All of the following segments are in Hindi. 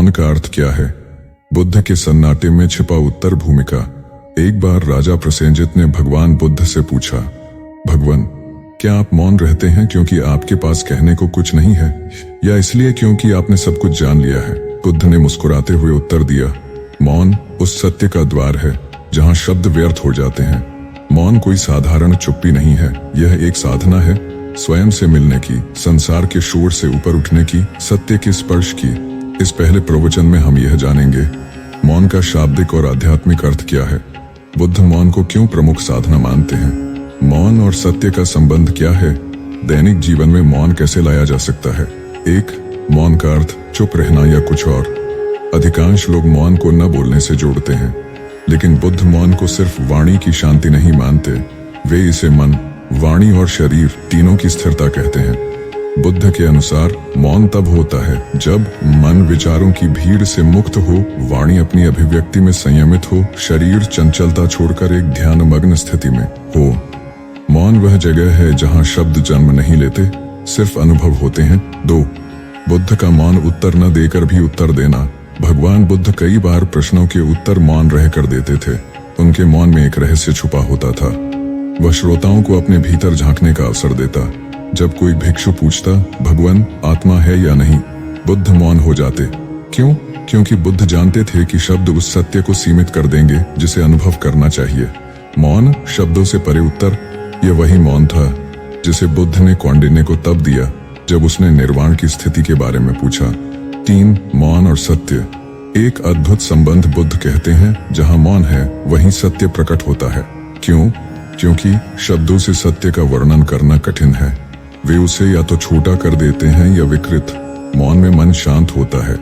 मौन का अर्थ क्या है? बुद्ध के सन्नाटे में छिपा उत्तर भूमिका। एक बार राजा प्रसेनजित ने भगवान बुद्ध से पूछा, भगवान, क्या आप मौन रहते हैं क्योंकि आपके पास कहने को कुछ नहीं है, या इसलिए क्योंकि आपने सब कुछ जान लिया है? बुद्ध ने मुस्कुराते हुए उत्तर दिया, मौन उस सत्य का द्वार है जहां शब्द व्यर्थ हो जाते हैं। मौन कोई साधारण चुप्पी नहीं है, यह एक साधना है स्वयं से मिलने की, संसार के शोर से ऊपर उठने की, सत्य के स्पर्श की। इस पहले प्रवचन में हम यह जानेंगे, मौन का शाब्दिक और आध्यात्मिक अर्थ क्या है, बुद्ध मौन को क्यों प्रमुख साधना मानते हैं, मौन और सत्य का संबंध क्या है, दैनिक जीवन में मौन कैसे लाया जा सकता है। एक, मौन का अर्थ चुप रहना या कुछ और। अधिकांश लोग मौन को न बोलने से जोड़ते हैं, लेकिन बुद्ध मौन को सिर्फ वाणी की शांति नहीं मानते, वे इसे मन, वाणी और शरीर तीनों की स्थिरता कहते हैं। बुद्ध के अनुसार मौन तब होता है जब मन विचारों की भीड़ से मुक्त हो, वाणी अपनी अभिव्यक्ति में संयमित हो, शरीर चंचलता छोड़कर एक ध्यानमग्न स्थिति में हो। मौन वह जगह है जहां शब्द जन्म नहीं लेते, सिर्फ अनुभव होते हैं। 2, बुद्ध का मौन उत्तर न देकर भी उत्तर देना। भगवान बुद्ध कई बार प्रश्नों के उत्तर मौन रह कर देते थे। उनके मौन में एक रहस्य छुपा होता था। वह श्रोताओं को अपने भीतर झांकने का अवसर देता। जब कोई भिक्षु पूछता, भगवान आत्मा है या नहीं, बुद्ध मौन हो जाते। क्यों? क्योंकि बुद्ध जानते थे कि शब्द उस सत्य को सीमित कर देंगे जिसे अनुभव करना चाहिए। मौन, शब्दों से परे उत्तर, यह वही मौन था जिसे बुद्ध ने कौंडिन्य को तब दिया जब उसने निर्वाण की स्थिति के बारे में पूछा। 3, मौन और सत्य। एक अद्भुत संबंध बुद्ध कहते हैं, जहां मौन है वहीं सत्य प्रकट होता है। क्यों? क्योंकि शब्दों से सत्य का वर्णन करना कठिन है, वे उसे या तो छोटा कर देते हैं या विकृत। मौन में मन शांत होता है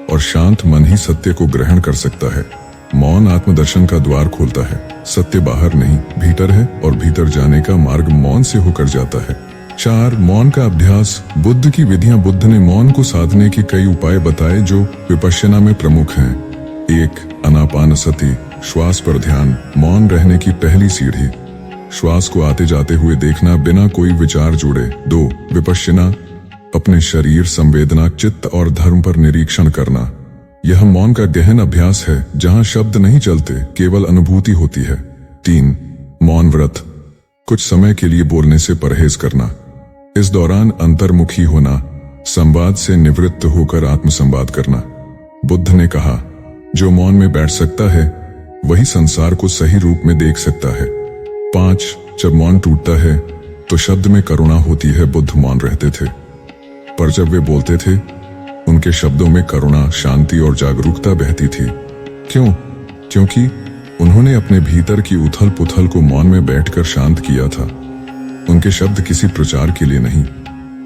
और शांत मन ही सत्य को ग्रहण कर सकता है। मौन आत्मदर्शन का द्वार खोलता है। सत्य बाहर नहीं, भीतर है, और भीतर जाने का मार्ग मौन से होकर जाता है। 4, मौन का अभ्यास। बुद्ध की विधियां। बुद्ध ने मौन को साधने के कई उपाय बताए जो विपश्यना में प्रमुख हैं। 1, आनापानसति, श्वास पर ध्यान, मौन रहने की पहली सीढ़ी। श्वास को आते जाते हुए देखना बिना कोई विचार जुड़े। 2, विपश्यना, अपने शरीर, संवेदना, चित्त और धर्म पर निरीक्षण करना। यह मौन का गहन अभ्यास है जहां शब्द नहीं चलते, केवल अनुभूति होती है। 3, मौन व्रत, कुछ समय के लिए बोलने से परहेज करना। इस दौरान अंतर्मुखी होना, संवाद से निवृत्त होकर आत्मसंवाद करना। बुद्ध ने कहा, जो मौन में बैठ सकता है वही संसार को सही रूप में देख सकता है। 5, जब मौन टूटता है तो शब्द में करुणा होती है। बुद्ध मौन रहते थे, पर जब वे बोलते थे उनके शब्दों में करुणा, शांति और जागरूकता बहती थी। क्यों? क्योंकि उन्होंने अपने भीतर की उथल पुथल को मौन में बैठकर शांत किया था। उनके शब्द किसी प्रचार के लिए नहीं,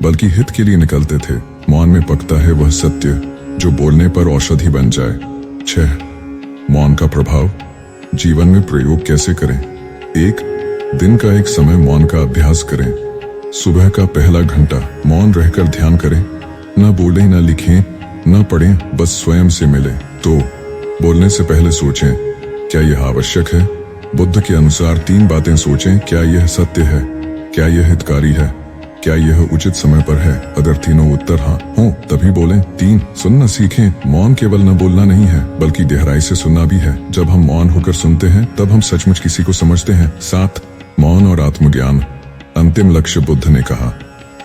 बल्कि हित के लिए निकलते थे। मौन में पकता है वह सत्य जो बोलने पर औषधि बन जाए। 6, मौन का प्रभाव। जीवन में प्रयोग कैसे करें? 1, दिन का एक समय मौन का अभ्यास करें। सुबह का पहला घंटा मौन रहकर ध्यान करें। न बोलें, न लिखें, न पढ़ें, बस स्वयं से मिलें। 2, बोलने से पहले सोचें, क्या यह आवश्यक है? बुद्ध के अनुसार 3 बातें सोचें। क्या यह सत्य है? क्या यह हितकारी है? क्या यह उचित समय पर है? अगर तीनों उत्तर हाँ हो तभी बोलें। 3, सुनना सीखें। मौन केवल न बोलना नहीं है, बल्कि गहराई से सुनना भी है। जब हम मौन होकर सुनते हैं तब हम सचमुच किसी को समझते हैं। 7, मौन और आत्मज्ञान। अंतिम लक्ष्य। बुद्ध ने कहा,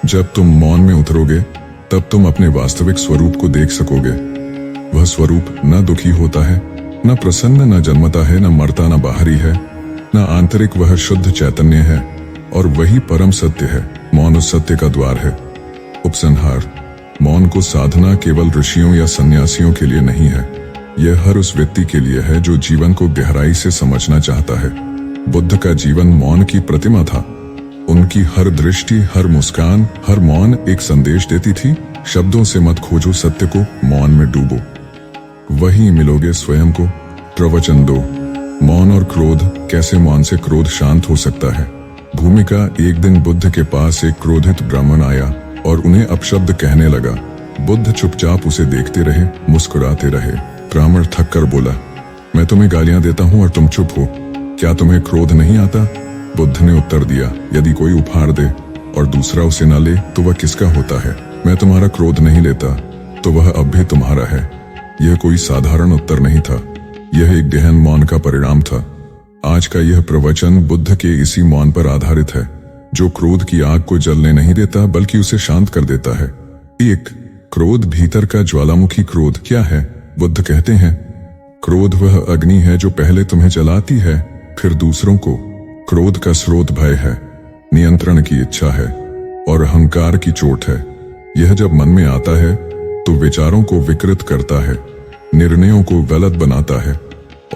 जब तुम मौन में उतरोगे तब तुम अपने वास्तविक स्वरूप को देख सकोगे। वह स्वरूप न दुखी होता है, न प्रसन्न, न जन्मता है, न मरता, न बाहरी है, न आंतरिक। वह शुद्ध चैतन्य है और वही परम सत्य है। मौन उस सत्य का द्वार है। उपसंहार। मौन को साधना केवल ऋषियों या सन्यासियों के लिए नहीं है, यह हर उस व्यक्ति के लिए है जो जीवन को गहराई से समझना चाहता है। बुद्ध का जीवन मौन की प्रतिमा था। उनकी हर दृष्टि, हर मुस्कान, हर मौन एक संदेश देती थी, शब्दों से मत खोजो सत्य को, मौन में डूबो, वहीं मिलोगे स्वयं को। प्रवचन 2, मौन और क्रोध। कैसे मौन से क्रोध शांत हो सकता है? भूमिका। एक दिन बुद्ध के पास एक क्रोधित ब्राह्मण आया और उन्हें अपशब्द कहने लगा। बुद्ध चुपचाप उसे देखते रहे, मुस्कुराते रहे। ब्राह्मण थक कर बोला, मैं तुम्हें गालियां देता हूं और तुम चुप हो, क्या तुम्हें क्रोध नहीं आता? बुद्ध ने उत्तर दिया, यदि कोई उपहार दे और दूसरा उसे न ले तो वह किसका होता है? मैं तुम्हारा क्रोध नहीं लेता तो वह अब भी तुम्हारा है। यह कोई साधारण उत्तर नहीं था, यह एक गहन मौन का परिणाम था। आज का यह प्रवचन बुद्ध के इसी मौन पर आधारित है, जो क्रोध की आग को जलने नहीं देता बल्कि उसे शांत कर देता है। एक, क्रोध भीतर का ज्वालामुखी। क्रोध क्या है? बुद्ध कहते हैं, क्रोध वह अग्नि है जो पहले तुम्हें जलाती है, फिर दूसरों को। क्रोध का स्रोत भय है, नियंत्रण की इच्छा है और अहंकार की चोट है। यह जब मन में आता है तो विचारों को विकृत करता है, निर्णयों को गलत बनाता है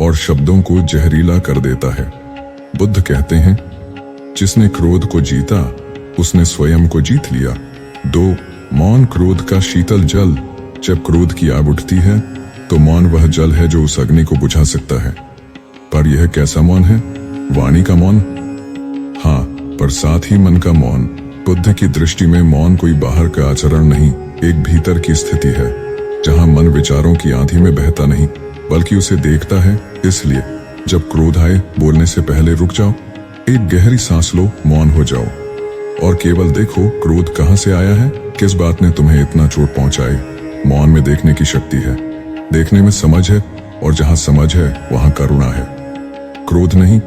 और शब्दों को जहरीला कर देता है। बुद्ध कहते हैं, जिसने क्रोध को जीता उसने स्वयं को जीत लिया। 2, मौन क्रोध का शीतल जल। जब क्रोध की आग उठती है तो मौन वह जल है जो उस अग्नि को बुझा सकता है। पर यह कैसा मौन है? वाणी का मौन? हाँ, पर साथ ही मन का मौन। बुद्ध की दृष्टि में मौन कोई बाहर का आचरण नहीं, एक भीतर की स्थिति है, जहां मन विचारों की आंधी में बहता नहीं बल्कि उसे देखता है। इसलिए जब क्रोध आए, बोलने से पहले रुक जाओ, एक गहरी सांस लो, मौन हो जाओ और केवल देखो क्रोध कहां से आया है, किस बात ने तुम्हें इतना चोट पहुंचाई। मौन में देखने की शक्ति है, देखने में समझ है और जहां समझ है वहां करुणा है, क्रोध नहीं।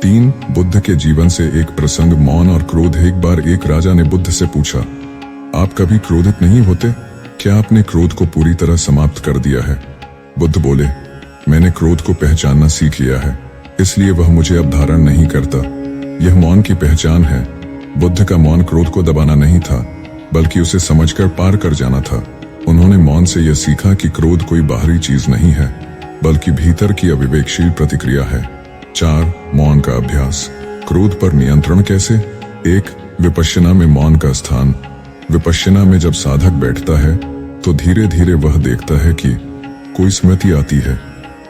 3, बुद्ध के जीवन से एक प्रसंग, मौन और क्रोध। एक बार एक राजा ने बुद्ध से पूछा, आप कभी क्रोधित नहीं होते? क्या आपने क्रोध को पूरी तरह समाप्त कर दिया है? बुद्ध बोले, मैंने क्रोध को पहचानना सीख लिया है, इसलिए वह मुझे अब धारण नहीं करता। यह मौन की पहचान है। बुद्ध का मौन क्रोध को दबाना नहीं था बल्कि उसे समझकर पार कर जाना था। उन्होंने मौन से यह सीखा कि क्रोध कोई बाहरी चीज नहीं है बल्कि भीतर की अविवेकशील प्रतिक्रिया है। 4, मौन का अभ्यास। क्रोध पर नियंत्रण कैसे? 1, विपश्यना में मौन का स्थान। विपश्यना में जब साधक बैठता है तो धीरे धीरे वह देखता है कि कोई स्मृति आती है,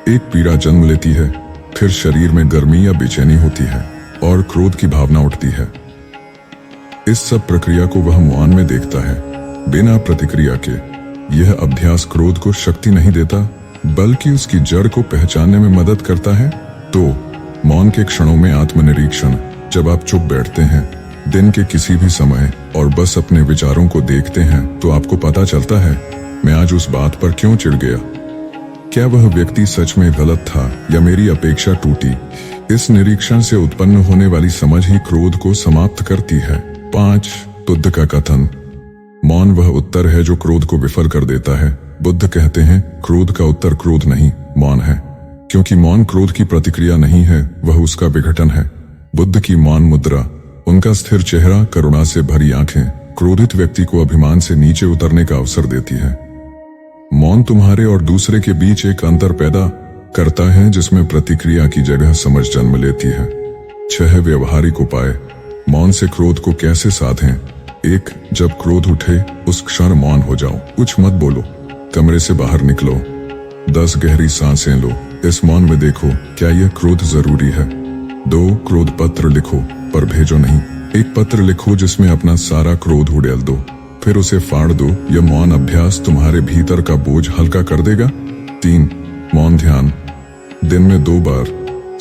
एक पीड़ा जन्म लेती है, फिर शरीर में गर्मी या बेचैनी होती है और क्रोध की भावना उठती है। इस सब प्रक्रिया को वह मौन में देखता है, बिना प्रतिक्रिया के। यह अभ्यास क्रोध को शक्ति नहीं देता बल्कि उसकी जड़ को पहचानने में मदद करता है। तो मौन के क्षणों में आत्मनिरीक्षण। जब आप चुप बैठते हैं दिन के किसी भी समय और बस अपने विचारों को देखते हैं तो आपको पता चलता है, मैं आज उस बात पर क्यों चिढ़ गया? क्या वह व्यक्ति सच में गलत था या मेरी अपेक्षा टूटी? इस निरीक्षण से उत्पन्न होने वाली समझ ही क्रोध को समाप्त करती है। 5, बुद्ध का कथन, मौन वह उत्तर है जो क्रोध को विफल कर देता है। बुद्ध कहते हैं, क्रोध का उत्तर क्रोध नहीं, मौन है, क्योंकि मौन क्रोध की प्रतिक्रिया नहीं है, वह उसका विघटन है। बुद्ध की मौन मुद्रा, उनका स्थिर चेहरा, करुणा से भरी आंखें क्रोधित व्यक्ति को अभिमान से नीचे उतरने का अवसर देती है। मौन तुम्हारे और दूसरे के बीच एक अंतर पैदा करता है जिसमें प्रतिक्रिया की जगह समझ जन्म लेती है। 6, व्यवहारिक उपाय। मौन से क्रोध को कैसे साधें? 1, जब क्रोध उठे उस क्षण मौन हो जाओ, कुछ मत बोलो, कमरे से बाहर निकलो, 10 गहरी सांसें लो, इस मौन में देखो क्या यह क्रोध जरूरी है। 2, क्रोध पत्र लिखो पर भेजो नहीं। एक पत्र लिखो जिसमें अपना सारा क्रोध उड़ेल दो, फिर उसे फाड़ दो। यह मौन अभ्यास तुम्हारे भीतर का बोझ हल्का कर देगा। 3, मौन ध्यान। दिन में 2 बार,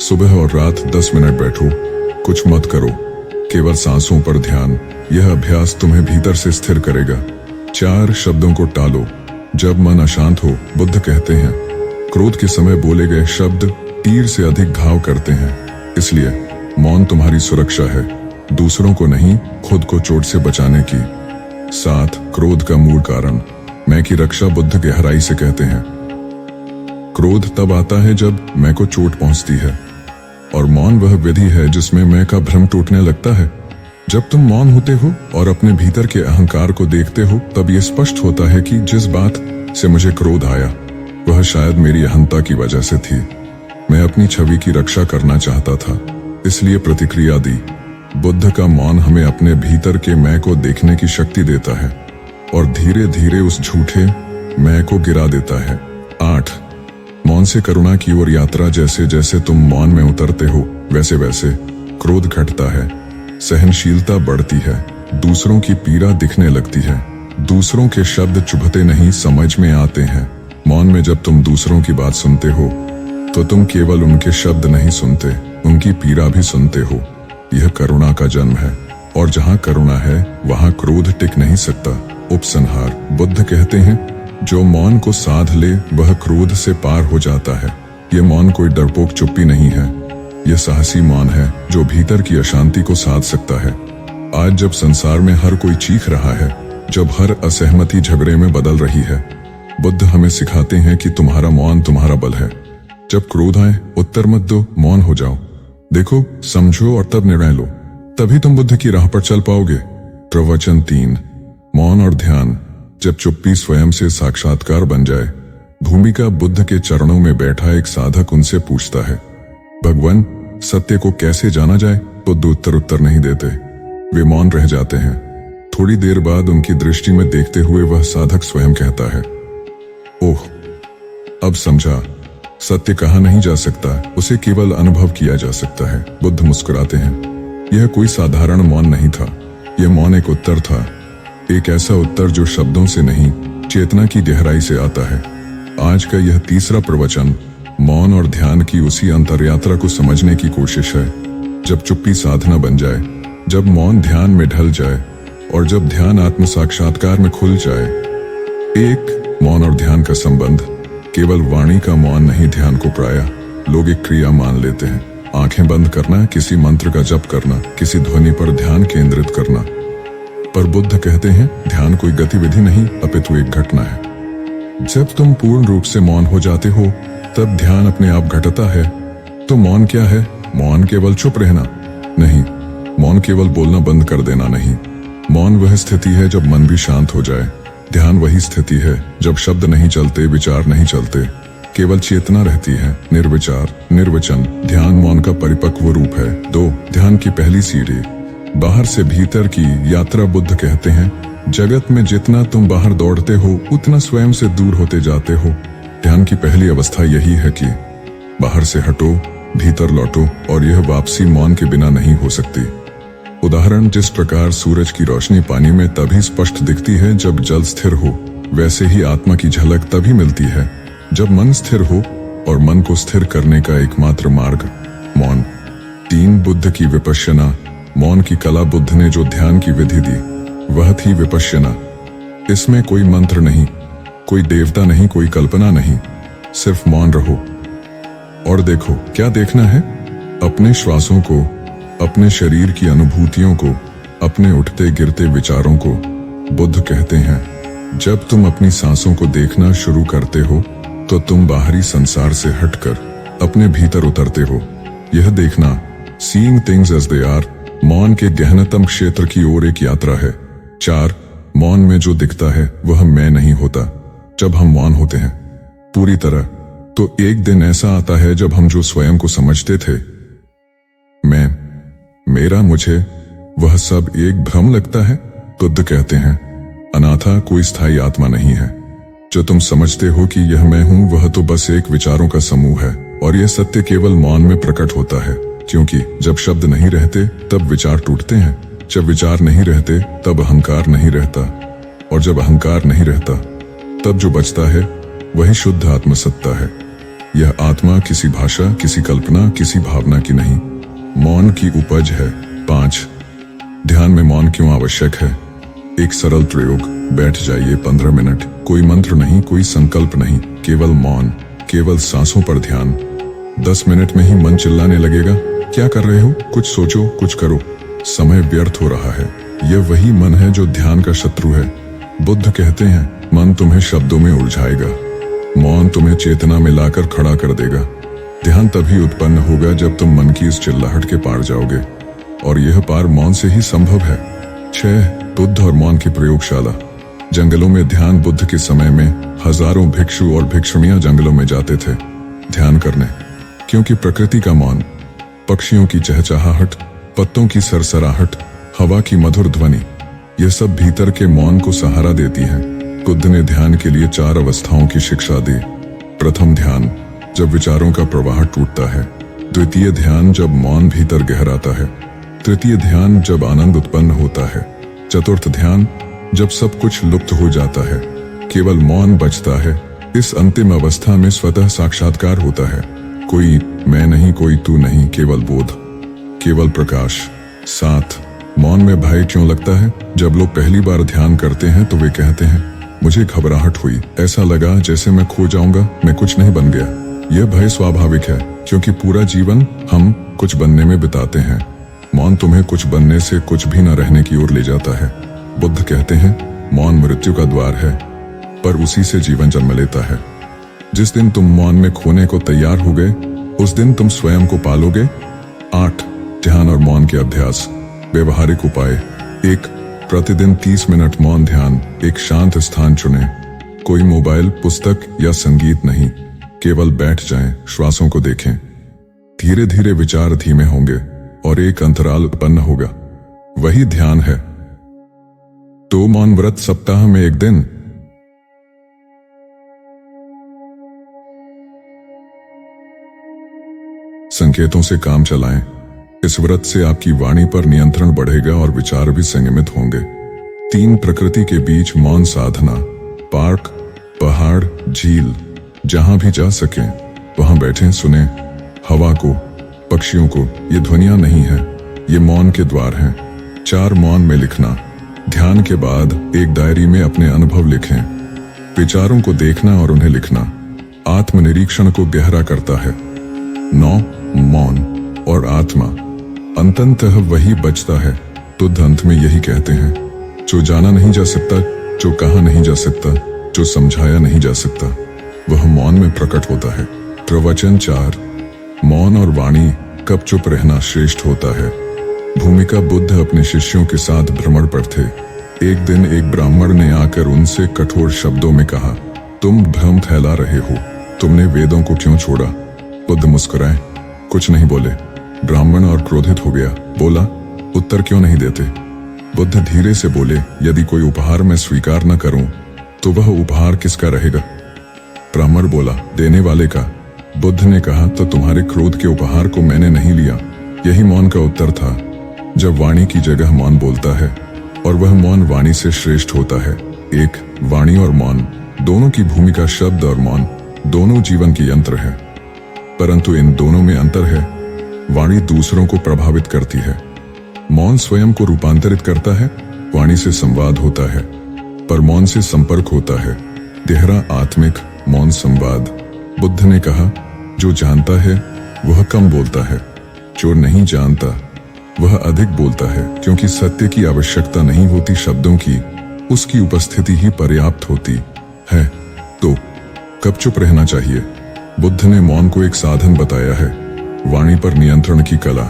सुबह और रात 10 मिनट बैठो, कुछ मत करो, केवल सांसों पर ध्यान। यह अभ्यास तुम्हें भीतर से स्थिर करेगा। 4, शब्दों को टालो। जब मन अशांत हो, बुद्ध कहते हैं, क्रोध के समय बोले गए शब्द तीर से अधिक घाव करते हैं, इसलिए मौन तुम्हारी सुरक्षा है, दूसरों को नहीं, खुद को चोट से बचाने की। 7, क्रोध का मूल कारण। मैं की रक्षा। बुद्ध गहराई से कहते हैं, क्रोध तब आता है जब मैं को चोट पहुंचती है और मौन वह विधि है जिसमें मैं का भ्रम टूटने लगता है। जब तुम मौन होते हो और अपने भीतर के अहंकार को देखते हो तब यह स्पष्ट होता है कि जिस बात से मुझे क्रोध आया वह शायद मेरी अहंता की वजह से थी। मैं अपनी छवि की रक्षा करना चाहता था, इसलिए प्रतिक्रिया दी। बुद्ध का मौन हमें अपने भीतर के मैं को देखने की शक्ति देता है और धीरे धीरे उस झूठे मैं को गिरा देता है। 8, मौन से करुणा की ओर यात्रा। जैसे जैसे तुम मौन में उतरते हो वैसे वैसे क्रोध घटता है, सहनशीलता बढ़ती है, दूसरों की पीड़ा दिखने लगती है, दूसरों के शब्द चुभते नहीं समझ में आते हैं। मौन में जब तुम दूसरों की बात सुनते हो तो तुम केवल उनके शब्द नहीं सुनते, उनकी पीड़ा भी सुनते हो। यह करुणा का जन्म है और जहां करुणा है वहां क्रोध टिक नहीं सकता। उपसंहार। बुद्ध कहते हैं, जो मौन को साध ले वह क्रोध से पार हो जाता है। ये मौन कोई डरपोक चुप्पी नहीं है, यह साहसी मौन है जो भीतर की अशांति को साध सकता है। आज जब संसार में हर कोई चीख रहा है, जब हर असहमति झगड़े में बदल रही है, बुद्ध हमें सिखाते हैं कि तुम्हारा मौन तुम्हारा बल है। जब क्रोध आए उत्तर मत दो, मौन हो जाओ, देखो, समझो और तब निर्णय लो, तभी तुम बुद्ध की राह पर चल पाओगे। प्रवचन 3, मौन और ध्यान। जब चुप्पी स्वयं से साक्षात्कार बन जाए। भूमिका बुद्ध के चरणों में बैठा एक साधक उनसे पूछता है, भगवान, सत्य को कैसे जाना जाए? बुद्ध उत्तर नहीं देते, वे मौन रह जाते हैं। थोड़ी देर बाद उनकी दृष्टि में देखते हुए वह साधक स्वयं कहता है, ओह, अब समझा, सत्य कहा नहीं जा सकता, उसे केवल अनुभव किया जा सकता है। बुद्ध मुस्कुराते हैं, यह कोई साधारण मौन नहीं था, यह मौन एक उत्तर था, एक ऐसा उत्तर जो शब्दों से नहीं, चेतना की गहराई से आता है। आज का यह तीसरा प्रवचन मौन और ध्यान की उसी अंतरयात्रा को समझने की कोशिश है। जब चुप्पी साधना बन जाए, जब मौन ध्यान में ढल जाए और जब ध्यान आत्म साक्षात्कार में खुल जाए। एक, मौन और ध्यान का संबंध। केवल वाणी का मौन नहीं, ध्यान को प्रायः लोग एक क्रिया मान लेते हैं। आंखें बंद करना, किसी मंत्र का जप करना, किसी ध्वनि पर ध्यान केंद्रित करना। पर बुद्ध कहते हैं, ध्यान कोई गतिविधि नहीं, अपितु एक घटना है। जब तुम पूर्ण रूप से मौन हो जाते हो तब ध्यान अपने आप घटता है। तो मौन क्या है? मौन केवल चुप रहना नहीं, मौन केवल बोलना बंद कर देना नहीं। मौन वह स्थिति है जब मन भी शांत हो जाए। ध्यान वही स्थिति है जब शब्द नहीं चलते, विचार नहीं चलते, केवल चेतना रहती है। निर्विचार, निर्वचन, ध्यान मौन का परिपक्व रूप है। 2, ध्यान की पहली सीढ़ी। बाहर से भीतर की यात्रा। बुद्ध कहते हैं, जगत में जितना तुम बाहर दौड़ते हो उतना स्वयं से दूर होते जाते हो। ध्यान की पहली अवस्था यही है कि बाहर से हटो, भीतर लौटो, और यह वापसी मौन के बिना नहीं हो सकती। उदाहरण, जिस प्रकार सूरज की रोशनी पानी में तभी स्पष्ट दिखती है जब जल स्थिर हो, वैसे ही आत्मा की झलक तभी मिलती है जब मन स्थिर हो, और मन को स्थिर करने का एकमात्र मार्ग मौन। 3, बुद्ध की विपश्यना। मौन की कला। बुद्ध ने जो ध्यान की विधि दी वह थी विपश्यना। इसमें कोई मंत्र नहीं, कोई देवता नहीं, कोई कल्पना नहीं, सिर्फ मौन रहो और देखो। क्या देखना है? अपने श्वासों को, अपने शरीर की अनुभूतियों को, अपने उठते गिरते विचारों को। बुद्ध कहते हैं, जब तुम अपनी सांसों को देखना शुरू करते हो तो तुम बाहरी संसार से हटकर अपने भीतर उतरते हो। यह देखना, seeing things as they are, मौन के गहनतम क्षेत्र की ओर एक यात्रा है। 4, मौन में जो दिखता है वह मैं नहीं होता। जब हम मौन होते हैं पूरी तरह, तो एक दिन ऐसा आता है जब हम जो स्वयं को समझते थे, मैं, मेरा, मुझे, वह सब एक भ्रम लगता है। बुद्ध कहते हैं, अनाथा कोई स्थायी आत्मा नहीं है। जो तुम समझते हो कि यह मैं हूं, वह तो बस एक विचारों का समूह है, और यह सत्य केवल मौन में प्रकट होता है। क्योंकि जब शब्द नहीं रहते तब विचार टूटते हैं, जब विचार नहीं रहते तब अहंकार नहीं रहता, और जब अहंकार नहीं रहता तब जो बचता है वही शुद्ध आत्मसत्ता है। यह आत्मा किसी भाषा, किसी कल्पना, किसी भावना की नहीं, मौन की उपज है। 5, ध्यान में मौन क्यों आवश्यक है? एक सरल प्रयोग, बैठ जाइए 15 मिनट, कोई मंत्र नहीं, कोई संकल्प नहीं, केवल मौन, केवल सांसों पर ध्यान। 10 मिनट में ही मन चिल्लाने लगेगा, क्या कर रहे हो? कुछ सोचो, कुछ करो, समय व्यर्थ हो रहा है। यह वही मन है जो ध्यान का शत्रु है। बुद्ध कहते हैं, मन तुम्हें शब्दों में उलझाएगा, मौन तुम्हें चेतना में लाकर खड़ा कर देगा। ध्यान तभी उत्पन्न होगा जब तुम मन की इस चिल्लाहट के पार जाओगे, और यह पार मौन से ही संभव है। 6, बुद्ध और मौन की प्रयोगशाला। जंगलों में ध्यान। बुद्ध के समय में हजारों भिक्षु और भिक्षुणियां जंगलों में जाते थे ध्यान करने, क्योंकि प्रकृति का मौन, पक्षियों की चहचहाहट, पत्तों की सरसराहट, हवा की मधुर ध्वनि, यह सब भीतर के मौन को सहारा देती हैं। बुद्ध ने ध्यान के लिए 4 अवस्थाओं की शिक्षा दी। प्रथम ध्यान, जब विचारों का प्रवाह टूटता है। द्वितीय ध्यान, जब मौन भीतर गहराता है। तृतीय ध्यान, जब आनंद उत्पन्न होता है। चतुर्थ ध्यान, जब सब कुछ लुप्त हो जाता है, केवल मौन बचता है। इस अंतिम अवस्था में स्वतः साक्षात्कार होता है। कोई मैं नहीं, कोई तू नहीं, केवल बोध, केवल प्रकाश। 7, मौन में भय क्यों लगता है? जब लोग पहली बार ध्यान करते हैं तो वे कहते हैं, मुझे घबराहट हुई। ऐसा लगा जैसे मैं खो जाऊंगा, मैं कुछ नहीं बन गया। यह भय स्वाभाविक है, क्योंकि पूरा जीवन हम कुछ बनने में बिताते हैं। मौन तुम्हें कुछ बनने से कुछ भी न रहने की ओर ले जाता है। बुद्ध कहते हैं, मौन मृत्यु का द्वार है, पर उसी से जीवन जन्म लेता है। जिस दिन तुम मौन में खोने को तैयार हो गए, उस दिन तुम स्वयं को पालोगे। 8 ध्यान और मौन के अभ्यास। व्यवहारिक उपाय। 1 प्रतिदिन 30 मिनट मौन ध्यान। एक शांत स्थान चुनें। कोई मोबाइल, पुस्तक या संगीत नहीं, केवल बैठ जाएं, श्वासों को देखें। धीरे धीरे विचार धीमे होंगे और एक अंतराल उत्पन्न होगा, वही ध्यान है। 2 मौन व्रत सप्ताह में 1 दिन। संकेतों से काम चलाएं। इस व्रत से आपकी वाणी पर नियंत्रण बढ़ेगा और विचार भी संयमित होंगे। 3 प्रकृति के बीच मौन साधना। पार्क, पहाड़, झील, जहां भी जा सकें वहां बैठें, सुने हवा को, पक्षियों को। ये ध्वनियां नहीं है, ये मौन के द्वार हैं। 4 मौन में लिखना। ध्यान के बाद एक डायरी में अपने अनुभव लिखें। विचारों को देखना और उन्हें लिखना आत्मनिरीक्षण को गहरा करता है। 9 मौन और आत्मा। अंततः वही बचता है। बुद्ध अंत में यही कहते हैं, जो जाना नहीं जा सकता, जो कहा नहीं जा सकता, जो समझाया नहीं जा सकता, वह मौन में प्रकट होता है। प्रवचन 4 मौन और वाणी कब चुप रहना श्रेष्ठ होता है। भूमिका। बुद्ध अपने शिष्यों के साथ भ्रमण पर थे। एक दिन एक ब्राह्मण ने आकर उनसे कठोर शब्दों में कहा, तुम भ्रम फैला रहे हो, तुमने वेदों को क्यों छोड़ा। बुद्ध मुस्कुराए, कुछ नहीं बोले। ब्राह्मण और क्रोधित हो गया, बोला, उत्तर क्यों नहीं देते। बुद्ध धीरे से बोले, यदि कोई उपहार मैं स्वीकार न करूं तो वह उपहार किसका रहेगा। ब्राह्मण बोला, देने वाले का। बुद्ध ने कहा, तो तुम्हारे क्रोध के उपहार को मैंने नहीं लिया। यही मौन का उत्तर था। जब वाणी की जगह मौन बोलता है और वह मौन वाणी से श्रेष्ठ होता है। 1 वाणी और मौन दोनों की भूमिका। शब्द और मौन दोनों जीवन के यंत्र है, परंतु इन दोनों में अंतर है। वाणी दूसरों को प्रभावित करती है, मौन स्वयं को रूपांतरित करता है। वाणी से संवाद होता है, पर मौन से संपर्क होता है, गहरा आत्मिक मौन संवाद। बुद्ध ने कहा, जो जानता है वह कम बोलता है, जो नहीं जानता वह अधिक बोलता है, क्योंकि सत्य की आवश्यकता नहीं होती शब्दों की, उसकी उपस्थिति ही पर्याप्त होती है। तो कब चुप रहना चाहिए। बुद्ध ने मौन को एक साधन बताया है, वाणी पर नियंत्रण की कला।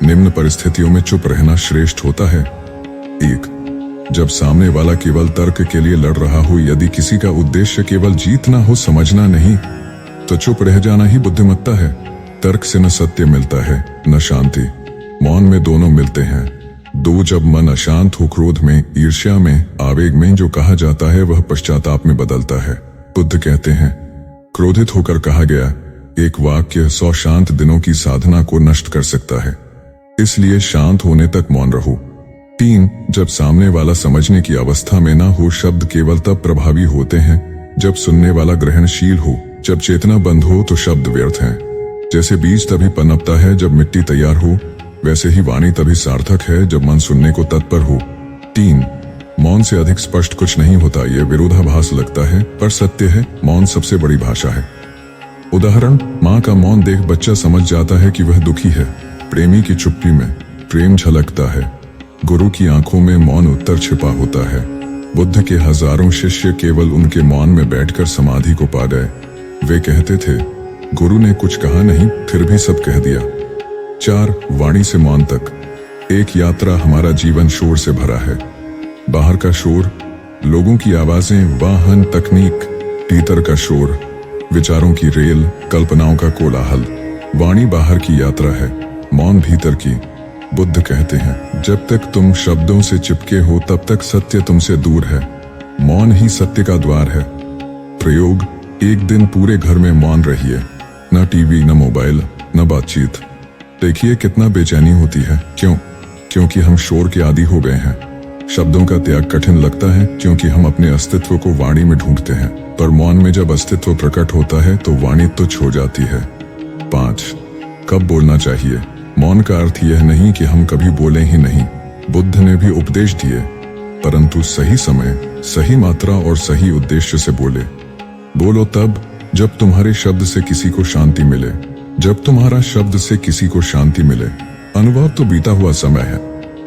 निम्न परिस्थितियों में चुप रहना श्रेष्ठ होता है। 1 जब सामने वाला केवल तर्क के लिए लड़ रहा हो, यदि किसी का उद्देश्य केवल जीतना हो, समझना नहीं, तो चुप रह जाना ही बुद्धिमत्ता है। तर्क से न सत्य मिलता है न शांति, मौन में दोनों मिलते हैं। 2 जब मन अशांत हो, क्रोध में, ईर्ष्या में, आवेग में, जो कहा जाता है वह पश्चाताप में बदलता है। बुद्ध कहते हैं, क्रोधित होकर कहा गया एक वाक्य 100 शांत दिनों की साधना को नष्ट कर सकता है, इसलिए शांत होने तक मौन रहो। 3 जब सामने वाला समझने की अवस्था में ना हो, शब्द केवल तब प्रभावी होते हैं जब सुनने वाला ग्रहणशील हो। जब चेतना बंद हो तो शब्द व्यर्थ हैं। जैसे बीज तभी पनपता है जब मिट्टी तैयार हो, वैसे ही वाणी तभी सार्थक है जब मन सुनने को तत्पर हो। 3 मौन से अधिक स्पष्ट कुछ नहीं होता। यह विरोधाभास लगता है, पर सत्य है, मौन सबसे बड़ी भाषा है। उदाहरण, माँ का मौन देख बच्चा समझ जाता है कि वह दुखी है। प्रेमी की चुप्पी में प्रेम झलकता है। गुरु की आंखों में मौन उत्तर छिपा होता है। बुद्ध के हजारों शिष्य केवल उनके मौन में बैठकर समाधि को पा गए। वे कहते थे, गुरु ने कुछ कहा नहीं, फिर भी सब कह दिया। 4 वाणी से मौन तक। एक यात्रा। हमारा जीवन शोर से भरा है। बाहर का शोर, लोगों की आवाजें, वाहन, तकनीक। भीतर का शोर, विचारों की रेल, कल्पनाओं का कोलाहल। वाणी बाहर की यात्रा है, मौन भीतर की। बुद्ध कहते हैं, जब तक तुम शब्दों से चिपके हो तब तक सत्य तुमसे दूर है। मौन ही सत्य का द्वार है। प्रयोग, एक दिन पूरे घर में मौन रहिए। न टीवी, न मोबाइल, न बातचीत। देखिए कितना बेचैनी होती है। क्यों? क्योंकि हम शोर के आदी हो गए हैं। शब्दों का त्याग कठिन लगता है, क्योंकि हम अपने अस्तित्व को वाणी में ढूंढते हैं, पर मौन में जब अस्तित्व प्रकट होता है तो वाणी तुच्छ हो जाती है। 5 कब बोलना चाहिए। मौन का अर्थ यह नहीं कि हम कभी बोले ही नहीं। बुद्ध ने भी उपदेश दिए, परंतु सही समय, सही मात्रा और सही उद्देश्य से बोले। बोलो तब जब तुम्हारे शब्द से किसी को शांति मिले। जब तुम्हारा शब्द से किसी को शांति मिले। अनुभव तो बीता हुआ समय है।